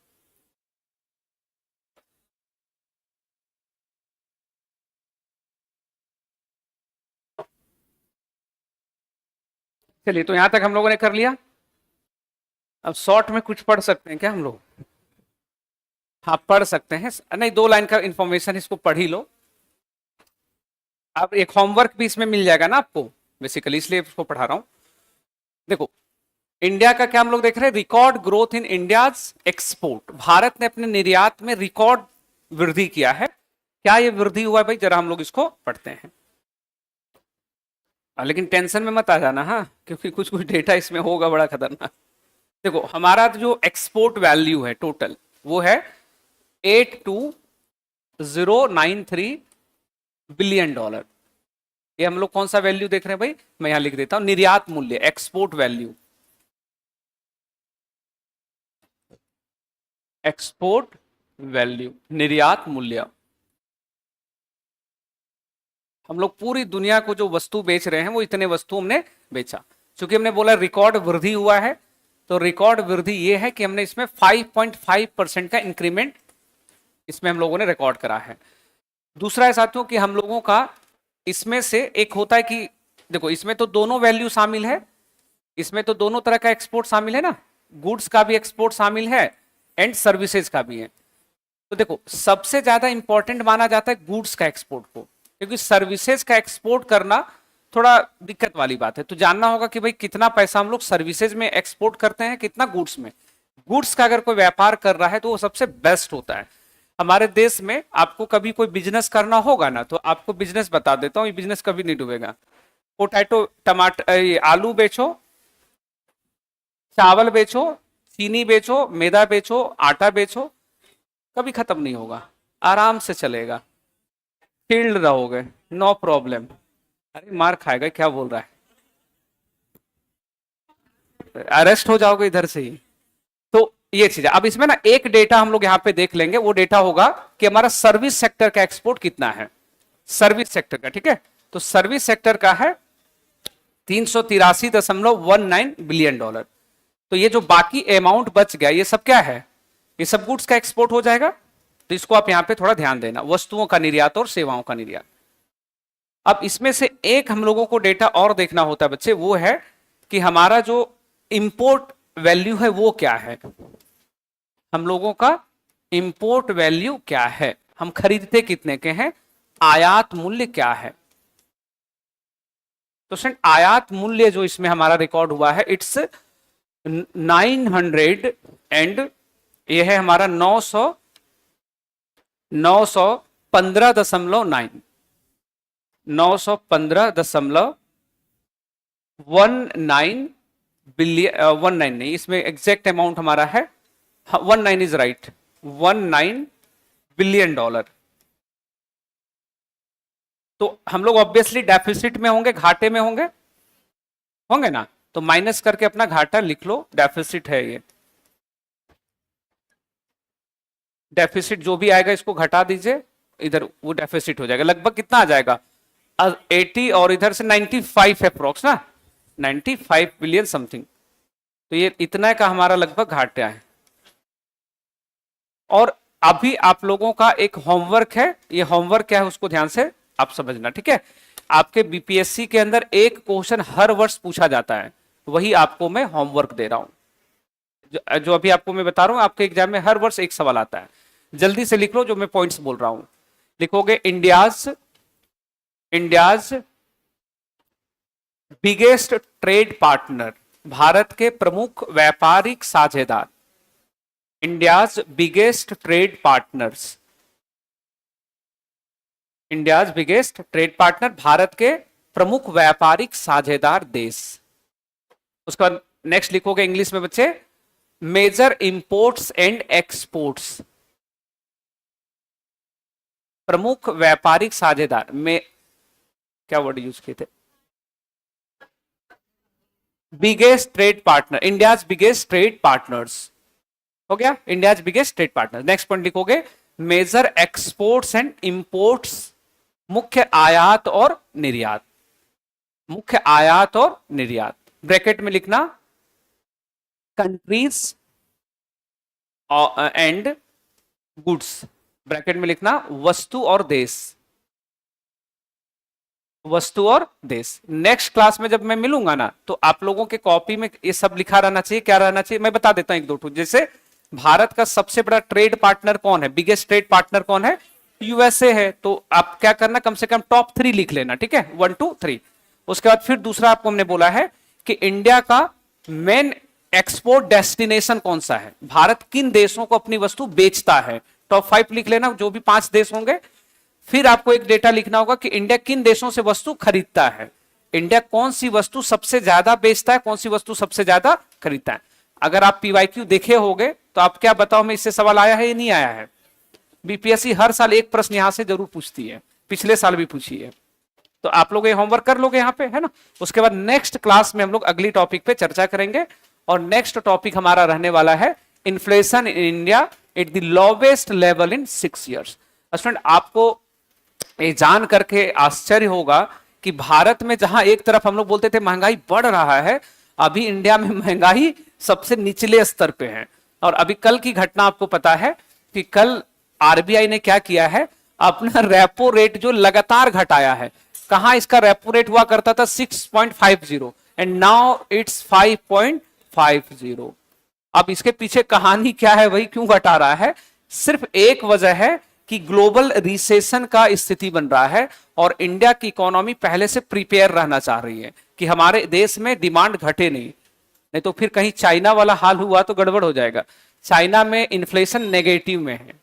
चलिए, तो यहां तक हम लोगों ने कर लिया। अब शॉर्ट में कुछ पढ़ सकते हैं क्या हम लोग? हाँ पढ़ सकते हैं, नहीं 2 लाइन का इंफॉर्मेशन इसको पढ़ ही लो। अब एक होमवर्क भी इसमें मिल जाएगा ना आपको, बेसिकली इसलिए इसको पढ़ा रहा हूं। देखो, इंडिया का क्या हम लोग देख रहे हैं, record growth in India's export. Bharat ने अपने निर्यात में रिकॉर्ड वृद्धि किया है। क्या ये वृद्धि हुआ है भाई, जरा हम लोग इसको पढ़ते हैं। लेकिन टेंशन में मत आ जाना, हाँ, क्योंकि कुछ कुछ डेटा इसमें होगा बड़ा खतरनाक। देखो, हमारा जो एक्सपोर्ट वैल्यू है टोटल, वो है 82093 बिलियन डॉलर। ये हम लोग कौन सा वैल्यू देख रहे हैं भाई, मैं यहां लिख देता हूं, निर्यात मूल्य, एक्सपोर्ट वैल्यू, एक्सपोर्ट वैल्यू, निर्यात मूल्य। हम लोग पूरी दुनिया को जो वस्तु बेच रहे हैं वो इतने वस्तु हमने बेचा। क्योंकि हमने बोला रिकॉर्ड वृद्धि हुआ है, तो रिकॉर्ड वृद्धि ये है कि हमने इसमें 5.5% का इंक्रीमेंट इसमें हम लोगों ने रिकॉर्ड करा है। दूसरा है साथियों कि हम लोगों का इसमें से एक होता है कि देखो, इसमें तो दोनों वैल्यू शामिल है, इसमें तो दोनों तरह का एक्सपोर्ट शामिल है ना, गुड्स का भी एक्सपोर्ट शामिल है एंड सर्विसेज का भी है। तो देखो, सबसे ज्यादा इंपॉर्टेंट माना जाता है गुड्स का एक्सपोर्ट को, क्योंकि सर्विसेज का एक्सपोर्ट करना थोड़ा दिक्कत वाली बात है। तो जानना होगा कि भाई कितना पैसा हम लोग सर्विसेज में एक्सपोर्ट करते हैं, कितना गुड्स में। गुड्स का अगर कोई व्यापार कर रहा है तो वो सबसे बेस्ट होता है। हमारे देश में आपको कभी कोई बिजनेस करना होगा ना, तो आपको बिजनेस बता देता हूँ, ये बिजनेस कभी नहीं डूबेगा। पोटैटो, टमाटर, आलू बेचो, चावल बेचो, चीनी बेचो, मैदा बेचो, आटा बेचो, कभी खत्म नहीं होगा, आराम से चलेगा, फील्ड रहोगे, नो प्रॉब्लम। अरे मार खाएगा, क्या बोल रहा है, अरेस्ट हो जाओगे इधर से ही। तो ये चीज है। अब इसमें ना एक डेटा हम लोग यहाँ पे देख लेंगे, वो डेटा होगा कि हमारा सर्विस सेक्टर का एक्सपोर्ट कितना है, सर्विस सेक्टर का, ठीक है। तो सर्विस सेक्टर का है 383.19 बिलियन डॉलर। तो ये जो बाकी अमाउंट बच गया, ये सब क्या है, ये सब गुड्स का एक्सपोर्ट हो जाएगा। तो इसको आप यहां पे थोड़ा ध्यान देना, वस्तुओं का निर्यात और सेवाओं का निर्यात। अब इसमें से एक हम लोगों को डेटा और देखना होता है बच्चे, वो है कि हमारा जो इंपोर्ट वैल्यू है वो क्या है, हम लोगों का इंपोर्ट वैल्यू क्या है, हम खरीदते कितने के हैं, आयात मूल्य क्या है। तो फ्रेंड, आयात मूल्य जो इसमें हमारा रिकॉर्ड हुआ है, इट्स 900 एंड ये है हमारा 915.9 915.19 बिलियन, 19 नहीं, इसमें एग्जैक्ट अमाउंट हमारा है 19 इज राइट, 19 बिलियन डॉलर। तो हम लोग ऑब्वियसली डेफिसिट में होंगे, घाटे में होंगे, होंगे ना, तो माइनस करके अपना घाटा लिख लो, डेफिसिट है ये, डेफिसिट जो भी आएगा इसको घटा दीजिए, इधर वो डेफिसिट हो जाएगा। लगभग कितना आ जाएगा, 80 और इधर से 95 अप्रोक्स ना, 95 बिलियन समथिंग। तो ये इतना का हमारा लगभग घाटा है। और अभी आप लोगों का एक होमवर्क है, ये होमवर्क क्या है उसको ध्यान से आप समझना, ठीक है। आपके बीपीएससी के अंदर एक क्वेश्चन हर वर्ष पूछा जाता है, वही आपको मैं होमवर्क दे रहा हूं। जो अभी आपको मैं बता रहा हूं, आपके एग्जाम में हर वर्ष एक सवाल आता है। जल्दी से लिख लो जो मैं पॉइंट्स बोल रहा हूं। लिखोगे India's biggest trade partner, Bharat के प्रमुख व्यापारिक साझेदार, India's biggest trade partners, India's biggest trade partner, Bharat के प्रमुख व्यापारिक साझेदार देश। उसके बाद नेक्स्ट लिखोगे इंग्लिश में बच्चे, मेजर इंपोर्ट्स एंड एक्सपोर्ट्स, प्रमुख व्यापारिक साझेदार में क्या वर्ड यूज किए थे, biggest trade partner, India's biggest trade partners, हो गया, India's biggest trade partner. Next point लिखोगे, मेजर एक्सपोर्ट्स एंड इंपोर्ट्स, मुख्य आयात और निर्यात, मुख्य आयात और निर्यात। ब्रैकेट में लिखना कंट्रीज एंड गुड्स, ब्रैकेट में लिखना वस्तु और देश, वस्तु और देश। नेक्स्ट क्लास में जब मैं मिलूंगा ना, तो आप लोगों के कॉपी में ये सब लिखा रहना चाहिए। क्या रहना चाहिए मैं बता देता हूं, एक दो ठो। जैसे भारत का सबसे बड़ा ट्रेड पार्टनर कौन है, बिगेस्ट ट्रेड पार्टनर कौन है, यूएसए है, तो आप क्या करना, कम से कम टॉप 3 लिख लेना, ठीक है, 1 2 3। उसके बाद फिर दूसरा आपको हमने बोला है कि इंडिया का मेन एक्सपोर्ट डेस्टिनेशन कौन सा है, भारत किन देशों को अपनी वस्तु बेचता है, टॉप 5 लिख लेना, जो भी 5 देश होंगे। फिर आपको एक डेटा लिखना होगा कि इंडिया किन देशों से वस्तु खरीदता है, इंडिया कौन सी वस्तु सबसे ज्यादा बेचता है, कौन सी वस्तु सबसे ज्यादा खरीदता है। अगर आप पीवाईक्यू देखे होंगे तो आप क्या बताओ, मैं इससे सवाल आया है या नहीं आया है? बीपीएससी हर साल एक प्रश्न यहां से जरूर पूछती है, पिछले साल भी पूछी है, तो आप लोग ये होमवर्क कर लोगे यहाँ पे, है ना। उसके बाद नेक्स्ट क्लास में हम लोग अगली टॉपिक पे चर्चा करेंगे, और नेक्स्ट टॉपिक हमारा रहने वाला है inflation in India at the lowest level in 6 years। Student, आपको ये जान करके आश्चर्य होगा कि भारत में जहां एक तरफ हम लोग बोलते थे महंगाई बढ़ रहा है, अभी इंडिया में महंगाई सबसे निचले स्तर पे है। और अभी कल की घटना आपको पता है कि कल आरबीआई ने क्या किया है, अपना रेपो रेट जो लगातार घटाया है। कहां इसका रेपो रेट हुआ करता था 6.50 एंड नाउ इट्स 5.50। अब इसके पीछे कहानी क्या है, वही क्यों घटा रहा है? सिर्फ एक वजह है कि ग्लोबल रिसेशन का स्थिति बन रहा है और इंडिया की इकोनॉमी पहले से प्रिपेयर रहना चाह रही है कि हमारे देश में डिमांड घटे नहीं तो फिर कहीं चाइना वाला हाल हुआ तो गड़बड़ हो जाएगा। चाइना में इन्फ्लेशन नेगेटिव में है,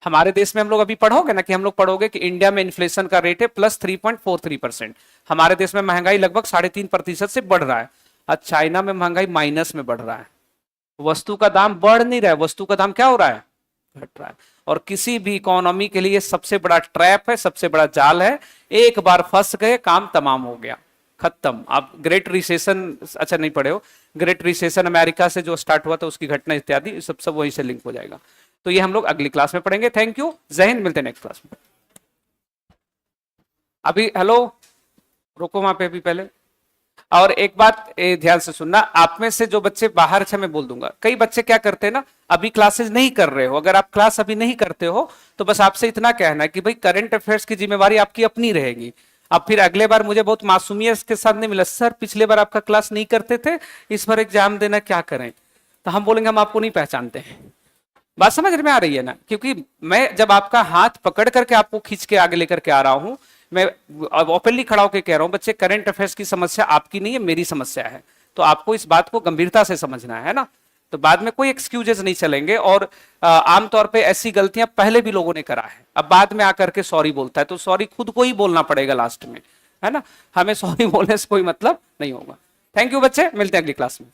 हमारे देश में हम लोग अभी पढ़ोगे ना कि हम लोग पढ़ोगे कि इंडिया में इन्फ्लेशन का रेट है +3.43%, हमारे देश में महंगाई लगभग 3.5% से बढ़ रहा है। आज चाइना में महंगाई माइनस में बढ़ रहा है, वस्तु का दाम बढ़ नहीं रहा है, वस्तु का दाम क्या हो रहा है, घट रहा है। और किसी भी इकोनॉमी के लिए सबसे बड़ा ट्रैप है, सबसे बड़ा जाल है, एक बार फंस गए काम तमाम हो गया, खत्म। आप ग्रेट रिसेशन अच्छा नहीं पढ़े हो, ग्रेट रिसेशन अमेरिका से जो स्टार्ट हुआ था उसकी घटना इत्यादि सब वहीं से लिंक हो जाएगा। तो ये हम लोग अगली क्लास में पढ़ेंगे। थैंक यू, जय हिंद, मिलते हैं नेक्स्ट क्लास में। अभी हेलो रुको वहां पे, अभी पहले और एक बात ध्यान से सुनना, आप में से जो बच्चे बाहर, अच्छा मैं बोल दूंगा, कई बच्चे क्या करते हैं ना, अभी क्लासेस नहीं कर रहे हो, अगर आप क्लास अभी नहीं करते हो तो बस आपसे इतना कहना है कि भाई करंट अफेयर्स की जिम्मेवारी आपकी अपनी रहेगी। अब फिर अगले बार मुझे बहुत मासूमियत के साथ नहीं मिला, सर पिछले बार आपका क्लास नहीं करते थे, इस बार एग्जाम देना, क्या करें? तो हम बोलेंगे हम आपको नहीं पहचानते हैं। बात समझ में आ रही है ना? क्योंकि मैं जब आपका हाथ पकड़ करके आपको खींच के आगे लेकर के आ रहा हूं, मैं ओपनली खड़ा होकर कह रहा हूं बच्चे, करंट अफेयर्स की समस्या आपकी नहीं है, मेरी समस्या है, तो आपको इस बात को गंभीरता से समझना है ना। तो बाद में कोई एक्सक्यूजेस नहीं चलेंगे, और आमतौर पे ऐसी गलतियां पहले भी लोगों ने करा है, अब बाद में आकर के सॉरी बोलता है, तो सॉरी खुद को ही बोलना पड़ेगा लास्ट में, है ना। हमें सॉरी बोलने से कोई मतलब नहीं होगा। थैंक यू बच्चे, मिलते हैं अगली क्लास में।